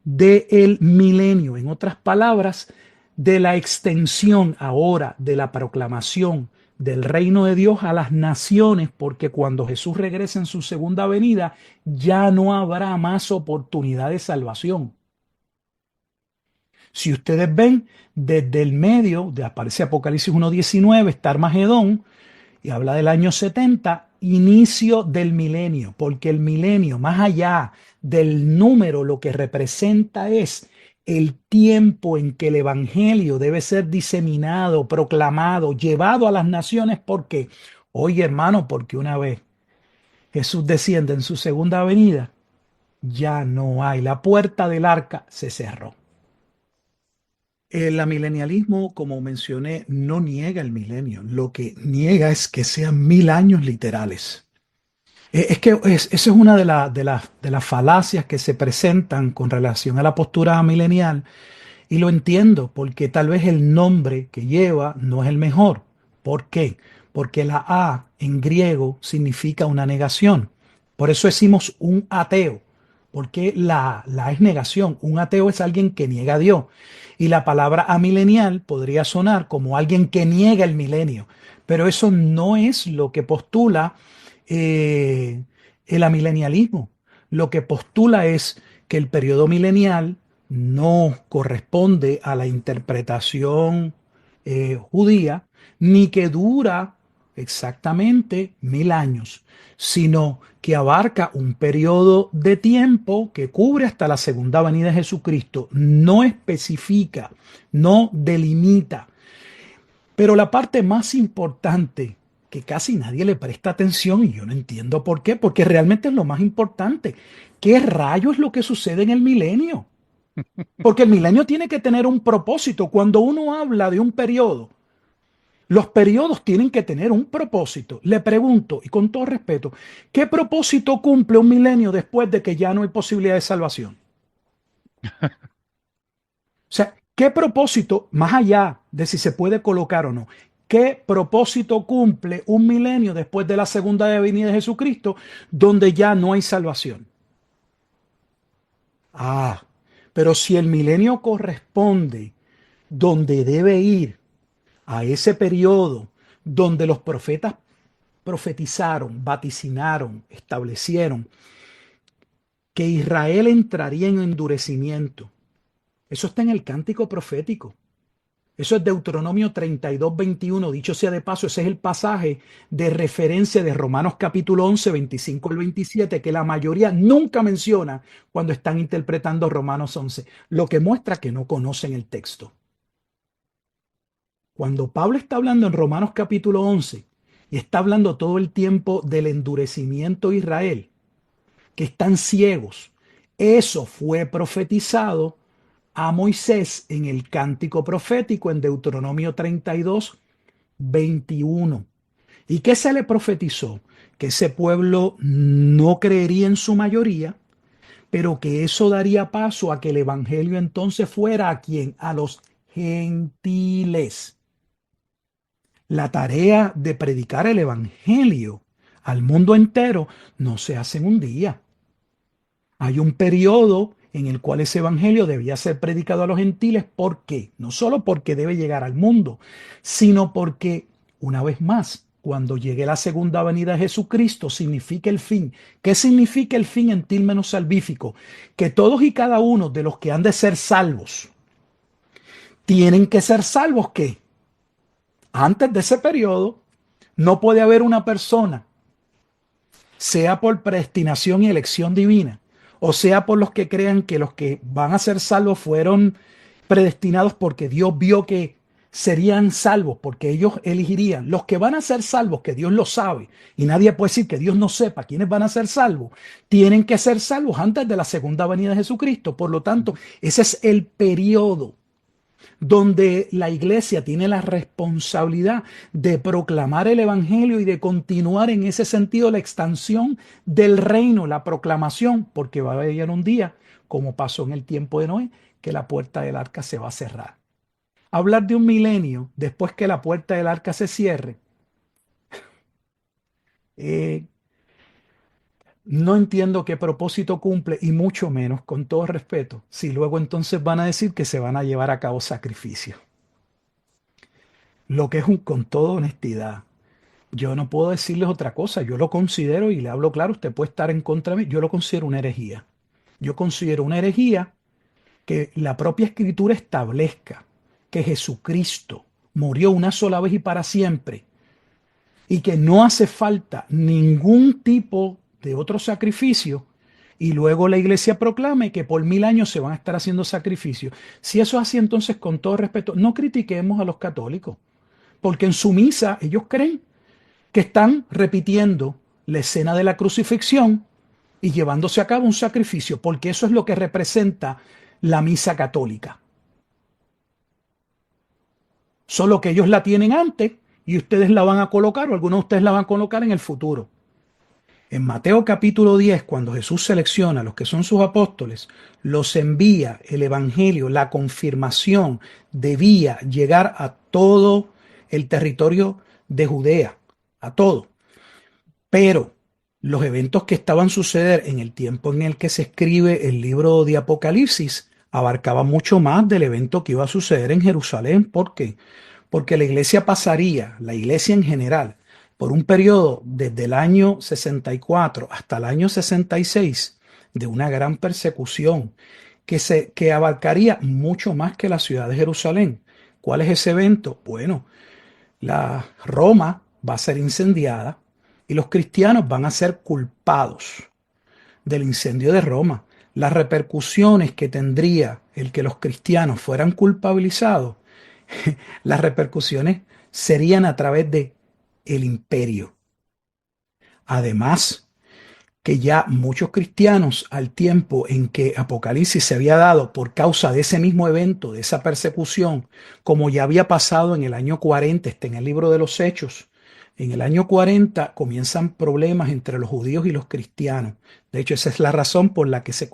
del milenio. En otras palabras, de la extensión ahora de la proclamación del reino de Dios a las naciones, porque cuando Jesús regrese en su segunda venida, ya no habrá más oportunidad de salvación. Si ustedes ven, desde el medio, aparece Apocalipsis 1:19, está Armagedón, y habla del año 70, inicio del milenio, porque el milenio, más allá del número, lo que representa es el tiempo en que el evangelio debe ser diseminado, proclamado, llevado a las naciones. Porque, oye hermano, porque una vez Jesús desciende en su segunda venida, ya no hay, la puerta del arca se cerró. El amilenialismo, como mencioné, no niega el milenio. Lo que niega es que sean 1000 años literales. Es que esa es una de las falacias que se presentan con relación a la postura milenial, y lo entiendo, porque tal vez el nombre que lleva no es el mejor. ¿Por qué? Porque la A en griego significa una negación. Por eso decimos un ateo, porque la A es negación. Un ateo es alguien que niega a Dios. Y la palabra amilenial podría sonar como alguien que niega el milenio. Pero eso no es lo que postula eh, el amilenialismo. Lo que postula es que el periodo milenial no corresponde a la interpretación judía, ni que dura exactamente 1000 años, sino que abarca un periodo de tiempo que cubre hasta la segunda venida de Jesucristo. No especifica, no delimita. Pero la parte más importante, que casi nadie le presta atención, y yo no entiendo por qué, porque realmente es lo más importante. ¿Qué rayo es lo que sucede en el milenio? Porque el milenio tiene que tener un propósito. Cuando uno habla de un periodo, los periodos tienen que tener un propósito. Le pregunto, y con todo respeto, ¿qué propósito cumple un milenio después de que ya no hay posibilidad de salvación? O sea, ¿qué propósito, más allá de si se puede colocar o no, qué propósito cumple un milenio después de la segunda venida de Jesucristo, donde ya no hay salvación? Ah, pero si el milenio corresponde donde debe ir, a ese periodo donde los profetas profetizaron, vaticinaron, establecieron que Israel entraría en endurecimiento. Eso está en el cántico profético. Eso es Deuteronomio 32:21. Dicho sea de paso, ese es el pasaje de referencia de Romanos capítulo 11, 25 al 27, que la mayoría nunca menciona cuando están interpretando Romanos 11, lo que muestra que no conocen el texto. Cuando Pablo está hablando en Romanos capítulo 11 y está hablando todo el tiempo del endurecimiento de Israel, que están ciegos, eso fue profetizado a Moisés en el cántico profético en Deuteronomio 32:21. ¿Y qué se le profetizó? Que ese pueblo no creería en su mayoría, pero que eso daría paso a que el evangelio entonces fuera a quién, a los gentiles. La tarea de predicar el evangelio al mundo entero no se hace en un día. Hay un periodo en el cual ese evangelio debía ser predicado a los gentiles. ¿Por qué? No solo porque debe llegar al mundo, sino porque, una vez más, cuando llegue la segunda venida de Jesucristo, significa el fin. ¿Qué significa el fin en términos salvíficos? Que todos y cada uno de los que han de ser salvos, tienen que ser salvos, ¿qué? Antes de ese periodo, no puede haber una persona, sea por predestinación y elección divina, o sea por los que crean que los que van a ser salvos fueron predestinados porque Dios vio que serían salvos, porque ellos elegirían. Los que van a ser salvos, que Dios lo sabe, y nadie puede decir que Dios no sepa quiénes van a ser salvos, tienen que ser salvos antes de la segunda venida de Jesucristo. Por lo tanto, ese es el periodo donde la iglesia tiene la responsabilidad de proclamar el evangelio y de continuar en ese sentido la expansión del reino, la proclamación, porque va a haber un día, como pasó en el tiempo de Noé, que la puerta del arca se va a cerrar. Hablar de un milenio después que la puerta del arca se cierre, eh, no entiendo qué propósito cumple y mucho menos, con todo respeto, si luego entonces van a decir que se van a llevar a cabo sacrificios. Lo que es con toda honestidad, yo no puedo decirles otra cosa. Yo lo considero, y le hablo claro, usted puede estar en contra de mí, yo lo considero una herejía. Yo considero una herejía que la propia Escritura establezca que Jesucristo murió una sola vez y para siempre y que no hace falta ningún tipo de otro sacrificio, y luego la iglesia proclame que por 1000 años se van a estar haciendo sacrificios. Si eso es así, entonces, con todo respeto, no critiquemos a los católicos, porque en su misa ellos creen que están repitiendo la escena de la crucifixión y llevándose a cabo un sacrificio, porque eso es lo que representa la misa católica. Solo que ellos la tienen antes y ustedes la van a colocar, o algunos de ustedes la van a colocar en el futuro. En Mateo capítulo 10, cuando Jesús selecciona a los que son sus apóstoles, los envía, el evangelio, la confirmación debía llegar a todo el territorio de Judea, a todo. Pero los eventos que estaban suceder en el tiempo en el que se escribe el libro de Apocalipsis abarcaban mucho más del evento que iba a suceder en Jerusalén. ¿Por qué? Porque la iglesia pasaría, la iglesia en general, por un periodo desde el año 64 hasta el año 66 de una gran persecución que abarcaría mucho más que la ciudad de Jerusalén. ¿Cuál es ese evento? Bueno, la Roma va a ser incendiada y los cristianos van a ser culpados del incendio de Roma. Las repercusiones que tendría el que los cristianos fueran culpabilizados, las repercusiones serían a través de el imperio. Además, que ya muchos cristianos, al tiempo en que Apocalipsis se había dado por causa de ese mismo evento, de esa persecución, como ya había pasado en el año 40, está en el libro de los Hechos, en el año 40 comienzan problemas entre los judíos y los cristianos. De hecho, esa es la razón por la que se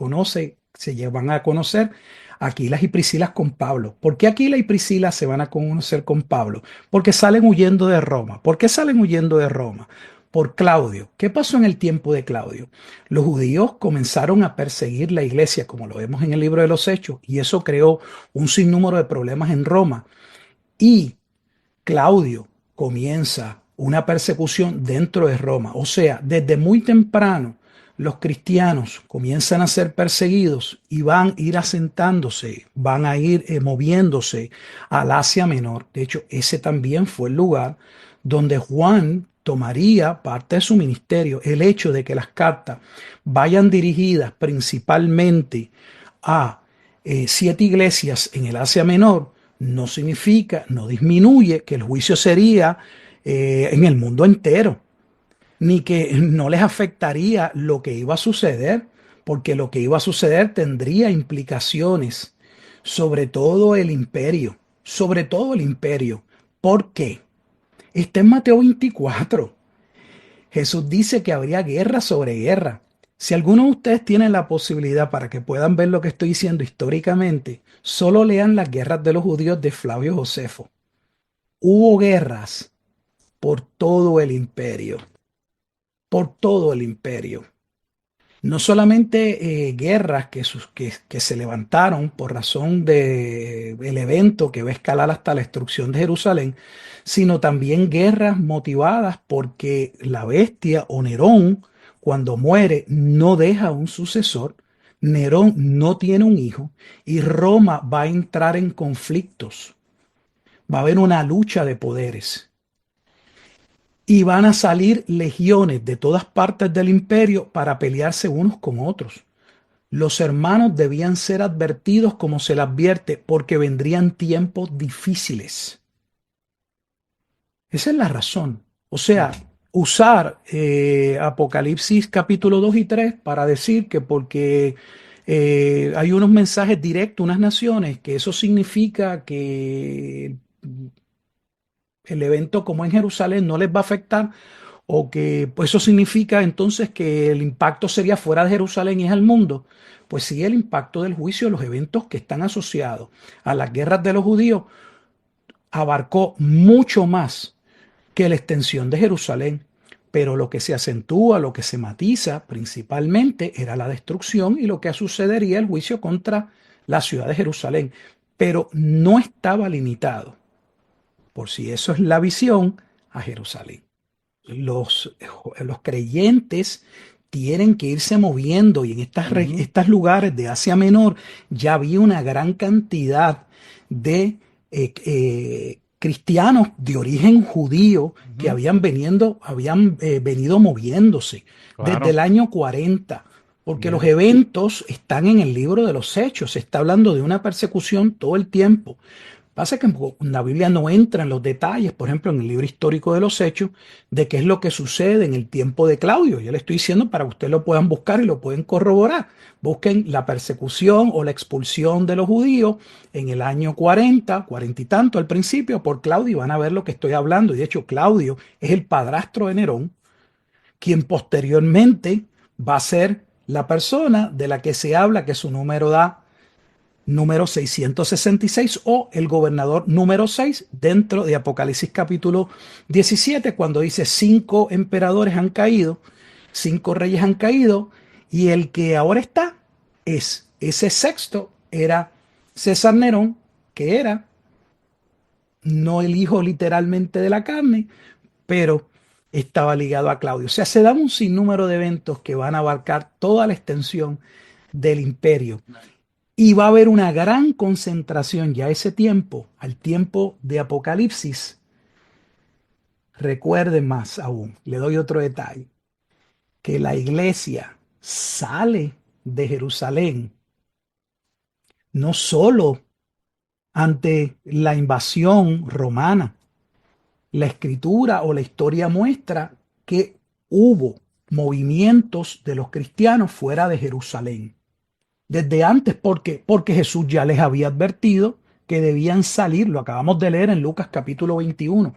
llevan a conocer Aquilas y Priscila con Pablo. ¿Por qué Aquila y Priscila se van a conocer con Pablo? Porque salen huyendo de Roma. ¿Por qué salen huyendo de Roma? Por Claudio. ¿Qué pasó en el tiempo de Claudio? Los judíos comenzaron a perseguir la iglesia, como lo vemos en el libro de los Hechos, y eso creó un sinnúmero de problemas en Roma. Y Claudio comienza una persecución dentro de Roma. O sea, desde muy temprano los cristianos comienzan a ser perseguidos y van a ir asentándose, van a ir moviéndose al Asia Menor. De hecho, ese también fue el lugar donde Juan tomaría parte de su ministerio. El hecho de que las cartas vayan dirigidas principalmente a 7 iglesias en el Asia Menor no significa, no disminuye que el juicio sería en el mundo entero, ni que no les afectaría lo que iba a suceder, porque lo que iba a suceder tendría implicaciones sobre todo el imperio, sobre todo el imperio. ¿Por qué? Está en Mateo 24. Jesús dice que habría guerra sobre guerra. Si alguno de ustedes tienen la posibilidad para que puedan ver lo que estoy diciendo históricamente, solo lean las guerras de los judíos de Flavio Josefo. Hubo guerras por todo el imperio, por todo el imperio. No solamente guerras que se levantaron por razón del evento que va a escalar hasta la destrucción de Jerusalén, sino también guerras motivadas porque la bestia o Nerón, cuando muere, no deja un sucesor. Nerón no tiene un hijo y Roma va a entrar en conflictos. Va a haber una lucha de poderes. Y van a salir legiones de todas partes del imperio para pelearse unos con otros. Los hermanos debían ser advertidos como se les advierte porque vendrían tiempos difíciles. Esa es la razón. O sea, usar Apocalipsis capítulo 2 y 3 para decir que porque hay unos mensajes directos a unas naciones, que eso significa que el evento como en Jerusalén no les va a afectar, o que pues eso significa entonces que el impacto sería fuera de Jerusalén y es al mundo. Pues sí, el impacto del juicio, los eventos que están asociados a las guerras de los judíos abarcó mucho más que la extensión de Jerusalén. pero lo que se acentúa, lo que se matiza principalmente era la destrucción y lo que sucedería el juicio contra la ciudad de Jerusalén. Pero no estaba limitado, por si eso es la visión, a Jerusalén. Los creyentes tienen que irse moviendo y en estos lugares de Asia Menor ya había una gran cantidad de cristianos de origen judío que habían venido moviéndose desde Claro. el año 40, porque los Bien. eventos están en el libro de los Hechos, se está hablando de una persecución todo el tiempo. Pasa que la Biblia no entra en los detalles, por ejemplo, en el libro histórico de los Hechos, de qué es lo que sucede en el tiempo de Claudio. Yo le estoy diciendo para que ustedes lo puedan buscar y lo pueden corroborar. Busquen la persecución o la expulsión de los judíos en el año 40, 40 y tanto al principio por Claudio y van a ver lo que estoy hablando. Y de hecho, Claudio es el padrastro de Nerón, quien posteriormente va a ser la persona de la que se habla que su número da número 666 o el gobernador número 6 dentro de Apocalipsis capítulo 17 cuando dice 5 emperadores han caído, 5 reyes han caído y el que ahora está es ese sexto era César Nerón, que era no el hijo literalmente de la carne, pero estaba ligado a Claudio. O sea, se da un sinnúmero de eventos que van a abarcar toda la extensión del imperio. Y va a haber una gran concentración ya ese tiempo, al tiempo de Apocalipsis. Recuerden más aún, le doy otro detalle, que la iglesia sale de Jerusalén no solo ante la invasión romana. La escritura o la historia muestra que hubo movimientos de los cristianos fuera de Jerusalén. Desde antes, porque Jesús ya les había advertido que debían salir, lo acabamos de leer en Lucas capítulo 21.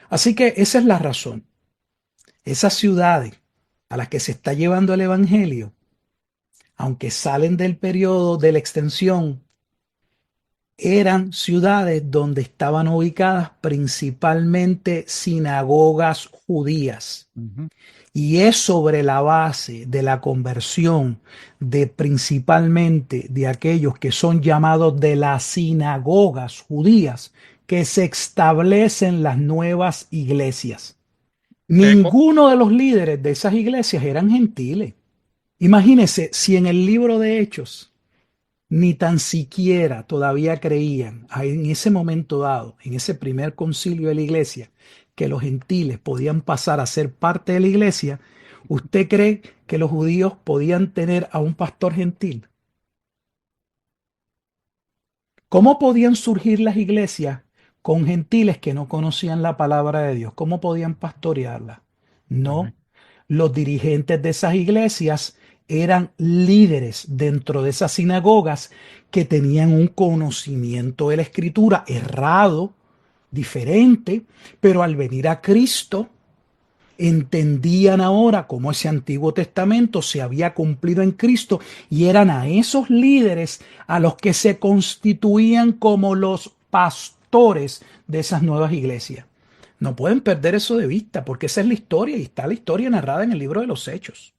Así que esa es la razón. Esas ciudades a las que se está llevando el Evangelio, aunque salen del periodo de la extensión, eran ciudades donde estaban ubicadas principalmente sinagogas judías. Y es sobre la base de la conversión de principalmente de aquellos que son llamados de las sinagogas judías que se establecen las nuevas iglesias. Ninguno de los líderes de esas iglesias eran gentiles. Imagínense si en el libro de Hechos ni tan siquiera todavía creían en ese momento dado, en ese primer concilio de la iglesia, que los gentiles podían pasar a ser parte de la iglesia. ¿Usted cree que los judíos podían tener a un pastor gentil? ¿Cómo podían surgir las iglesias con gentiles que no conocían la palabra de Dios? ¿Cómo podían pastorearla? No, los dirigentes de esas iglesias eran líderes dentro de esas sinagogas que tenían un conocimiento de la escritura errado, diferente, pero al venir a Cristo entendían ahora cómo ese Antiguo Testamento se había cumplido en Cristo y eran a esos líderes a los que se constituían como los pastores de esas nuevas iglesias. No pueden perder eso de vista porque esa es la historia y está la historia narrada en el libro de los Hechos.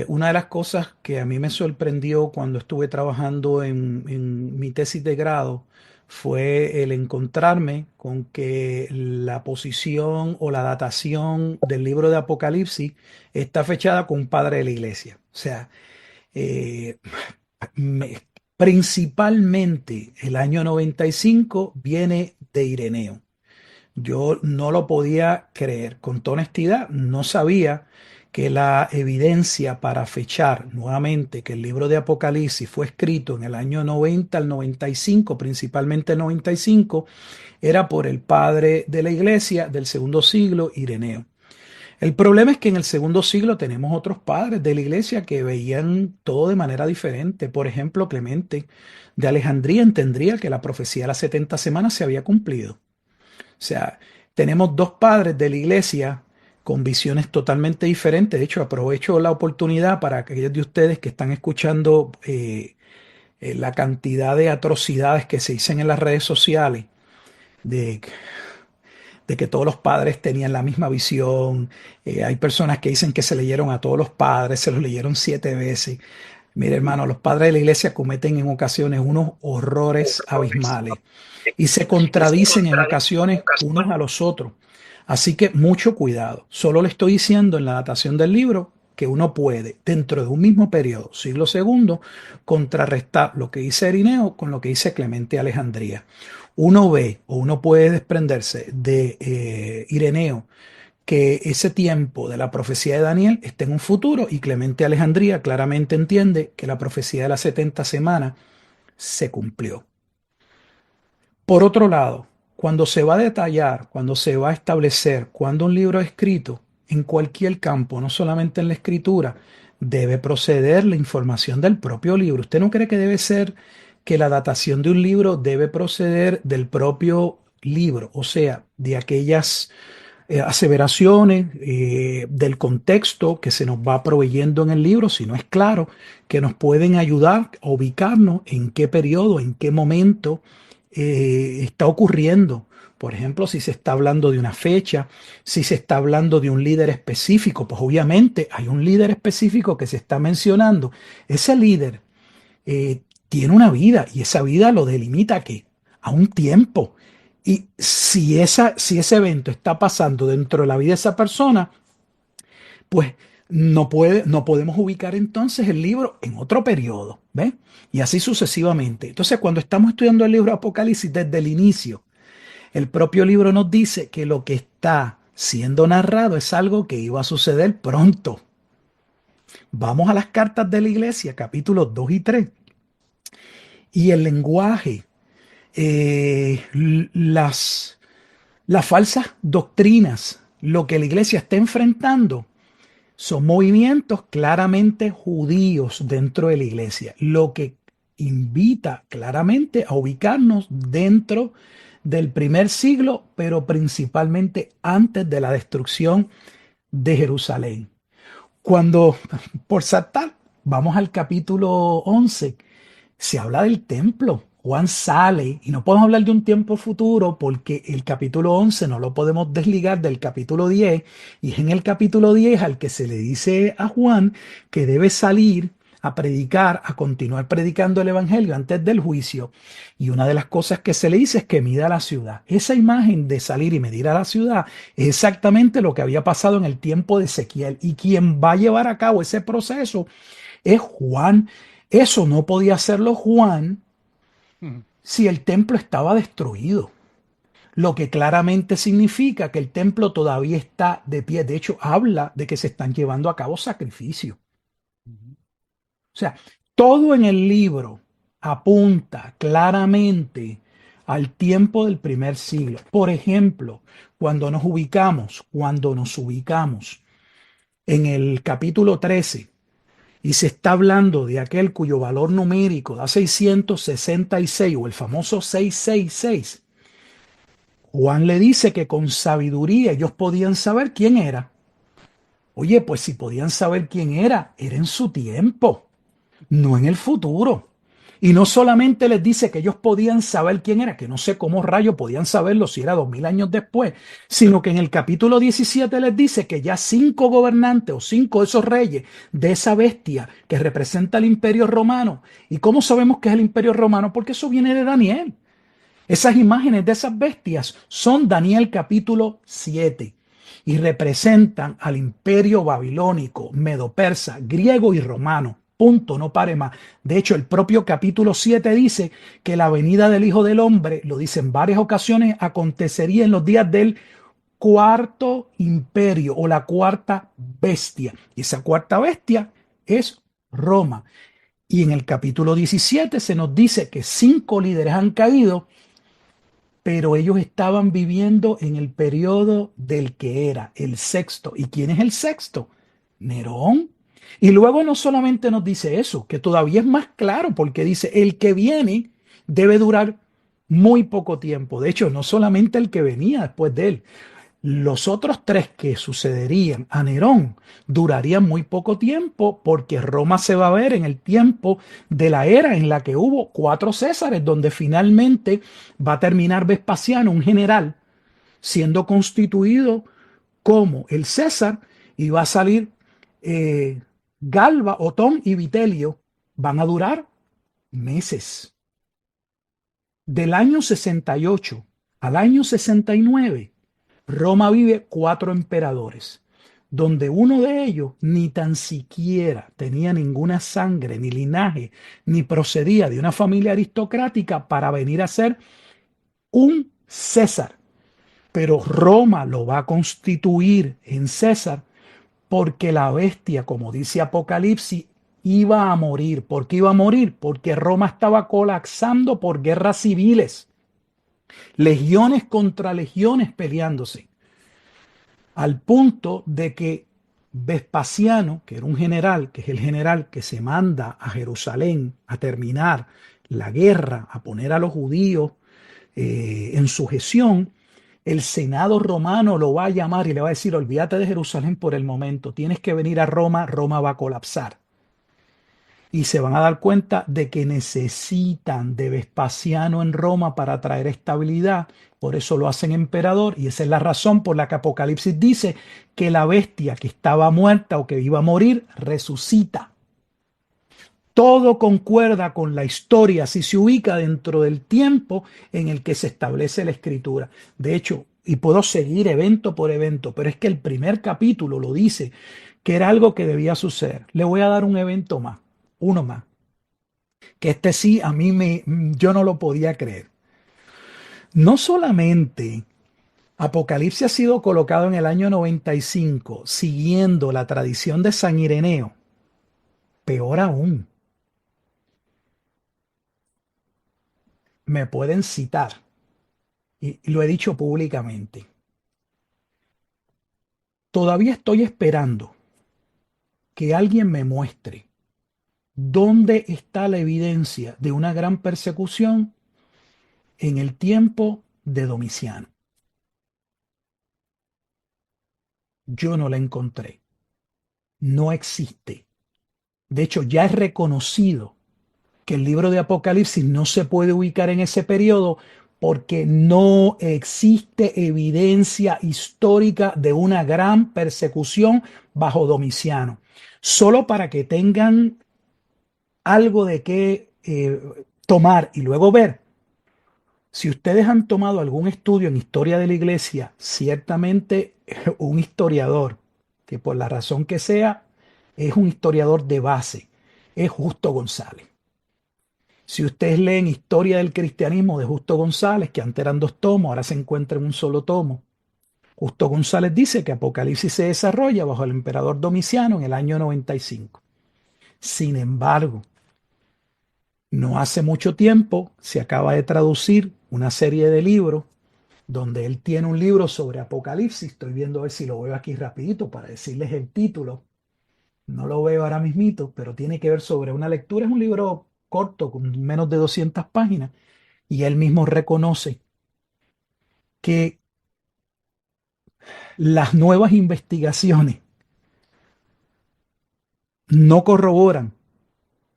Una de las cosas que a mí me sorprendió cuando estuve trabajando en mi tesis de grado fue el encontrarme con que la posición o la datación del libro de Apocalipsis está fechada con un padre de la iglesia. O sea, eh, principalmente el año 95 viene de Ireneo. Yo no lo podía creer, con toda honestidad, no sabía que la evidencia para fechar nuevamente que el libro de Apocalipsis fue escrito en el año 90 al 95, principalmente el 95, era por el padre de la iglesia del segundo siglo, Ireneo. El problema es que en el segundo siglo tenemos otros padres de la iglesia que veían todo de manera diferente. Por ejemplo, Clemente de Alejandría entendía que la profecía de las 70 semanas se había cumplido. O sea, tenemos dos padres de la iglesia con visiones totalmente diferentes. De hecho, aprovecho la oportunidad para aquellos de ustedes que están escuchando la cantidad de atrocidades que se dicen en las redes sociales, de, de que todos los padres tenían la misma visión. Hay personas que dicen que se leyeron a todos los padres, se los leyeron 7 veces. Mire, hermano, los padres de la iglesia cometen en ocasiones unos horrores abismales y se contradicen en ocasiones unos a los otros. Así que mucho cuidado. Solo le estoy diciendo en la datación del libro que uno puede, dentro de un mismo periodo, siglo segundo, contrarrestar lo que dice Ireneo con lo que dice Clemente de Alejandría. Uno ve o uno puede desprenderse de Ireneo que ese tiempo de la profecía de Daniel está en un futuro y Clemente de Alejandría claramente entiende que la profecía de las 70 semanas se cumplió. Por otro lado, cuando se va a detallar, cuando se va a establecer cuando un libro es escrito, en cualquier campo, no solamente en la escritura, debe proceder la información del propio libro. ¿Usted no cree que debe ser que la datación de un libro debe proceder del propio libro? O sea, de aquellas aseveraciones del contexto que se nos va proveyendo en el libro, si no es claro, que nos pueden ayudar a ubicarnos en qué periodo, en qué momento está ocurriendo. Por ejemplo, si se está hablando de una fecha, si se está hablando de un líder específico, pues obviamente hay un líder específico que se está mencionando. Ese líder tiene una vida y esa vida lo delimita ¿qué? A un tiempo. Y si ese evento está pasando dentro de la vida de esa persona, pues no podemos ubicar entonces el libro en otro periodo, ¿ves? Y así sucesivamente. Entonces, cuando estamos estudiando el libro de Apocalipsis desde el inicio, el propio libro nos dice que lo que está siendo narrado es algo que iba a suceder pronto. Vamos a las cartas de la iglesia, capítulos 2 y 3. Y el lenguaje, las falsas doctrinas, lo que la iglesia está enfrentando, son movimientos claramente judíos dentro de la iglesia, lo que invita claramente a ubicarnos dentro del primer siglo, pero principalmente antes de la destrucción de Jerusalén. Cuando, por saltar, vamos al capítulo 11, se habla del templo. Juan sale, y no podemos hablar de un tiempo futuro porque el capítulo 11 no lo podemos desligar del capítulo 10, y es en el capítulo 10 al que se le dice a Juan que debe salir a predicar, a continuar predicando el evangelio antes del juicio. Y una de las cosas que se le dice es que mida la ciudad. Esa imagen de salir y medir a la ciudad es exactamente lo que había pasado en el tiempo de Ezequiel, y quien va a llevar a cabo ese proceso es Juan. Eso no podía hacerlo Juan si el templo estaba destruido, lo que claramente significa que el templo todavía está de pie. De hecho, habla de que se están llevando a cabo sacrificios. O sea, todo en el libro apunta claramente al tiempo del primer siglo. Por ejemplo, cuando nos ubicamos en el capítulo 13, y se está hablando de aquel cuyo valor numérico da 666 o el famoso 666, Juan le dice que con sabiduría ellos podían saber quién era. Oye, pues si podían saber quién era en su tiempo, no en el futuro. Y no solamente les dice que ellos podían saber quién era, que no sé cómo rayos podían saberlo si era 2000 años después, sino que en el capítulo 17 les dice que ya 5 gobernantes o 5 de esos reyes de esa bestia que representa el imperio romano. ¿Y cómo sabemos que es el imperio romano? Porque eso viene de Daniel. Esas imágenes de esas bestias son Daniel capítulo 7 y representan al imperio babilónico, medo-persa, griego y romano. Punto, no pare más. De hecho, el propio capítulo 7 dice que la venida del Hijo del Hombre, lo dice en varias ocasiones, acontecería en los días del cuarto imperio o la cuarta bestia. Y esa cuarta bestia es Roma. Y en el capítulo 17 se nos dice que 5 líderes han caído, pero ellos estaban viviendo en el periodo del que era el sexto. ¿Y quién es el sexto? Nerón. Y luego no solamente nos dice eso, que todavía es más claro, porque dice, el que viene debe durar muy poco tiempo. De hecho, no solamente el que venía después de él, los otros 3 que sucederían a Nerón durarían muy poco tiempo, porque Roma se va a ver en el tiempo de la era en la que hubo 4 Césares, donde finalmente va a terminar Vespasiano, un general, siendo constituido como el César, y va a salir Galba, Otón y Vitelio. Van a durar meses. Del año 68 al año 69, Roma vive 4 emperadores, donde uno de ellos ni tan siquiera tenía ninguna sangre, ni linaje, ni procedía de una familia aristocrática para venir a ser un César. Pero Roma lo va a constituir en César porque la bestia, como dice Apocalipsis, iba a morir. ¿Por qué iba a morir? Porque Roma estaba colapsando por guerras civiles, legiones contra legiones peleándose, al punto de que Vespasiano, que era un general, que es el general que se manda a Jerusalén a terminar la guerra, a poner a los judíos en sujeción, el Senado romano lo va a llamar y le va a decir: olvídate de Jerusalén por el momento, tienes que venir a Roma, Roma va a colapsar. Y se van a dar cuenta de que necesitan de Vespasiano en Roma para traer estabilidad. Por eso lo hacen emperador, y esa es la razón por la que Apocalipsis dice que la bestia que estaba muerta o que iba a morir resucita. Todo concuerda con la historia, si se ubica dentro del tiempo en el que se establece la escritura. De hecho, y puedo seguir evento por evento, pero es que el primer capítulo lo dice, que era algo que debía suceder. Le voy a dar un evento más, uno más, que este sí a mí yo no lo podía creer. No solamente Apocalipsis ha sido colocado en el año 95, siguiendo la tradición de San Ireneo, peor aún, me pueden citar, y lo he dicho públicamente. Todavía estoy esperando que alguien me muestre dónde está la evidencia de una gran persecución en el tiempo de Domiciano. Yo no la encontré. No existe. De hecho, ya es reconocido que el libro de Apocalipsis no se puede ubicar en ese periodo porque no existe evidencia histórica de una gran persecución bajo Domiciano. Solo para que tengan algo de qué tomar y luego ver. Si ustedes han tomado algún estudio en historia de la iglesia, ciertamente un historiador, que por la razón que sea, es un historiador de base, es Justo González. Si ustedes leen Historia del Cristianismo de Justo González, que antes eran 2 tomos, ahora se encuentra en un solo tomo, Justo González dice que Apocalipsis se desarrolla bajo el emperador Domiciano en el año 95. Sin embargo, no hace mucho tiempo se acaba de traducir una serie de libros donde él tiene un libro sobre Apocalipsis. Estoy viendo a ver si lo veo aquí rapidito para decirles el título. No lo veo ahora mismito, pero tiene que ver sobre una lectura. Es un libro corto, con menos de 200 páginas, y él mismo reconoce que las nuevas investigaciones no corroboran,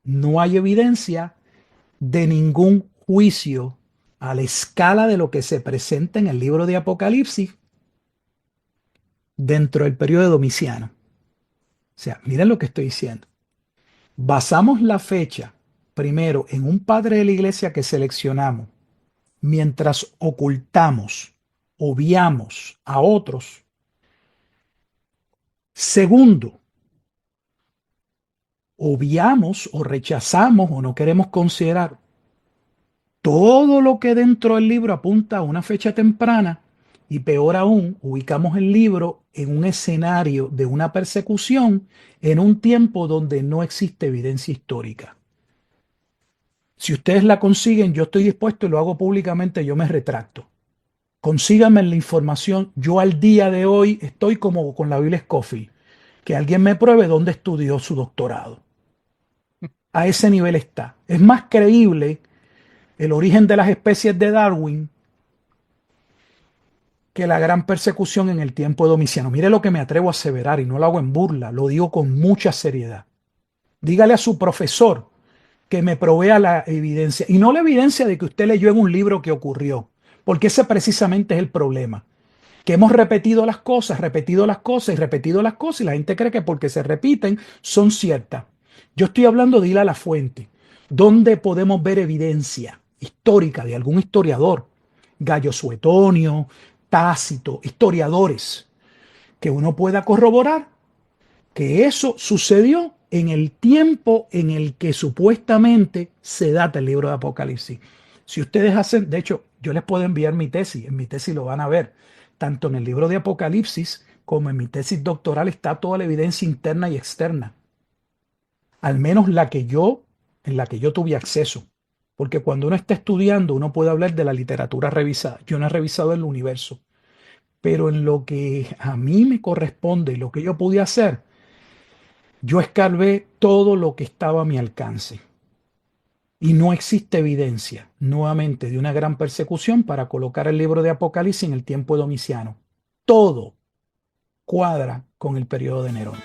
no hay evidencia de ningún juicio a la escala de lo que se presenta en el libro de Apocalipsis dentro del periodo de Domiciano. O sea, miren lo que estoy diciendo. Basamos la fecha primero en un padre de la iglesia que seleccionamos, mientras ocultamos, obviamos a otros. Segundo, obviamos o rechazamos o no queremos considerar todo lo que dentro del libro apunta a una fecha temprana, y peor aún, ubicamos el libro en un escenario de una persecución en un tiempo donde no existe evidencia histórica. Si ustedes la consiguen, yo estoy dispuesto y lo hago públicamente, yo me retracto. Consíganme la información. Yo al día de hoy estoy como con la Biblia Scofield, que alguien me pruebe dónde estudió su doctorado. A ese nivel está. Es más creíble el origen de las especies de Darwin que la gran persecución en el tiempo de Domiciano. Mire lo que me atrevo a aseverar, y no lo hago en burla, lo digo con mucha seriedad. Dígale a su profesor que me provea la evidencia, y no la evidencia de que usted leyó en un libro que ocurrió, porque ese precisamente es el problema. que hemos repetido las cosas y la gente cree que porque se repiten son ciertas. Yo estoy hablando de ir a la fuente, donde podemos ver evidencia histórica de algún historiador, Gayo Suetonio, Tácito, historiadores, que uno pueda corroborar que eso sucedió en el tiempo en el que supuestamente se data el libro de Apocalipsis. Si ustedes hacen, de hecho, yo les puedo enviar mi tesis, en mi tesis lo van a ver, tanto en el libro de Apocalipsis como en mi tesis doctoral está toda la evidencia interna y externa, al menos en la que yo tuve acceso, porque cuando uno está estudiando uno puede hablar de la literatura revisada. Yo no he revisado el universo, pero en lo que a mí me corresponde y lo que yo pude hacer, yo escarbé todo lo que estaba a mi alcance. Y no existe evidencia, nuevamente, de una gran persecución para colocar el libro de Apocalipsis en el tiempo de Domiciano. Todo cuadra con el periodo de Nerón.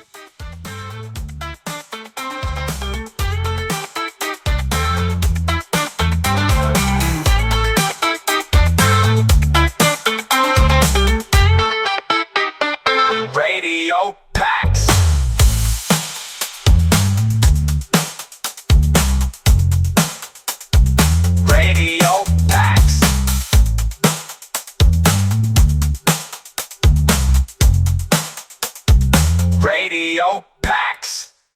Radio Pax. Radio Pax. Radio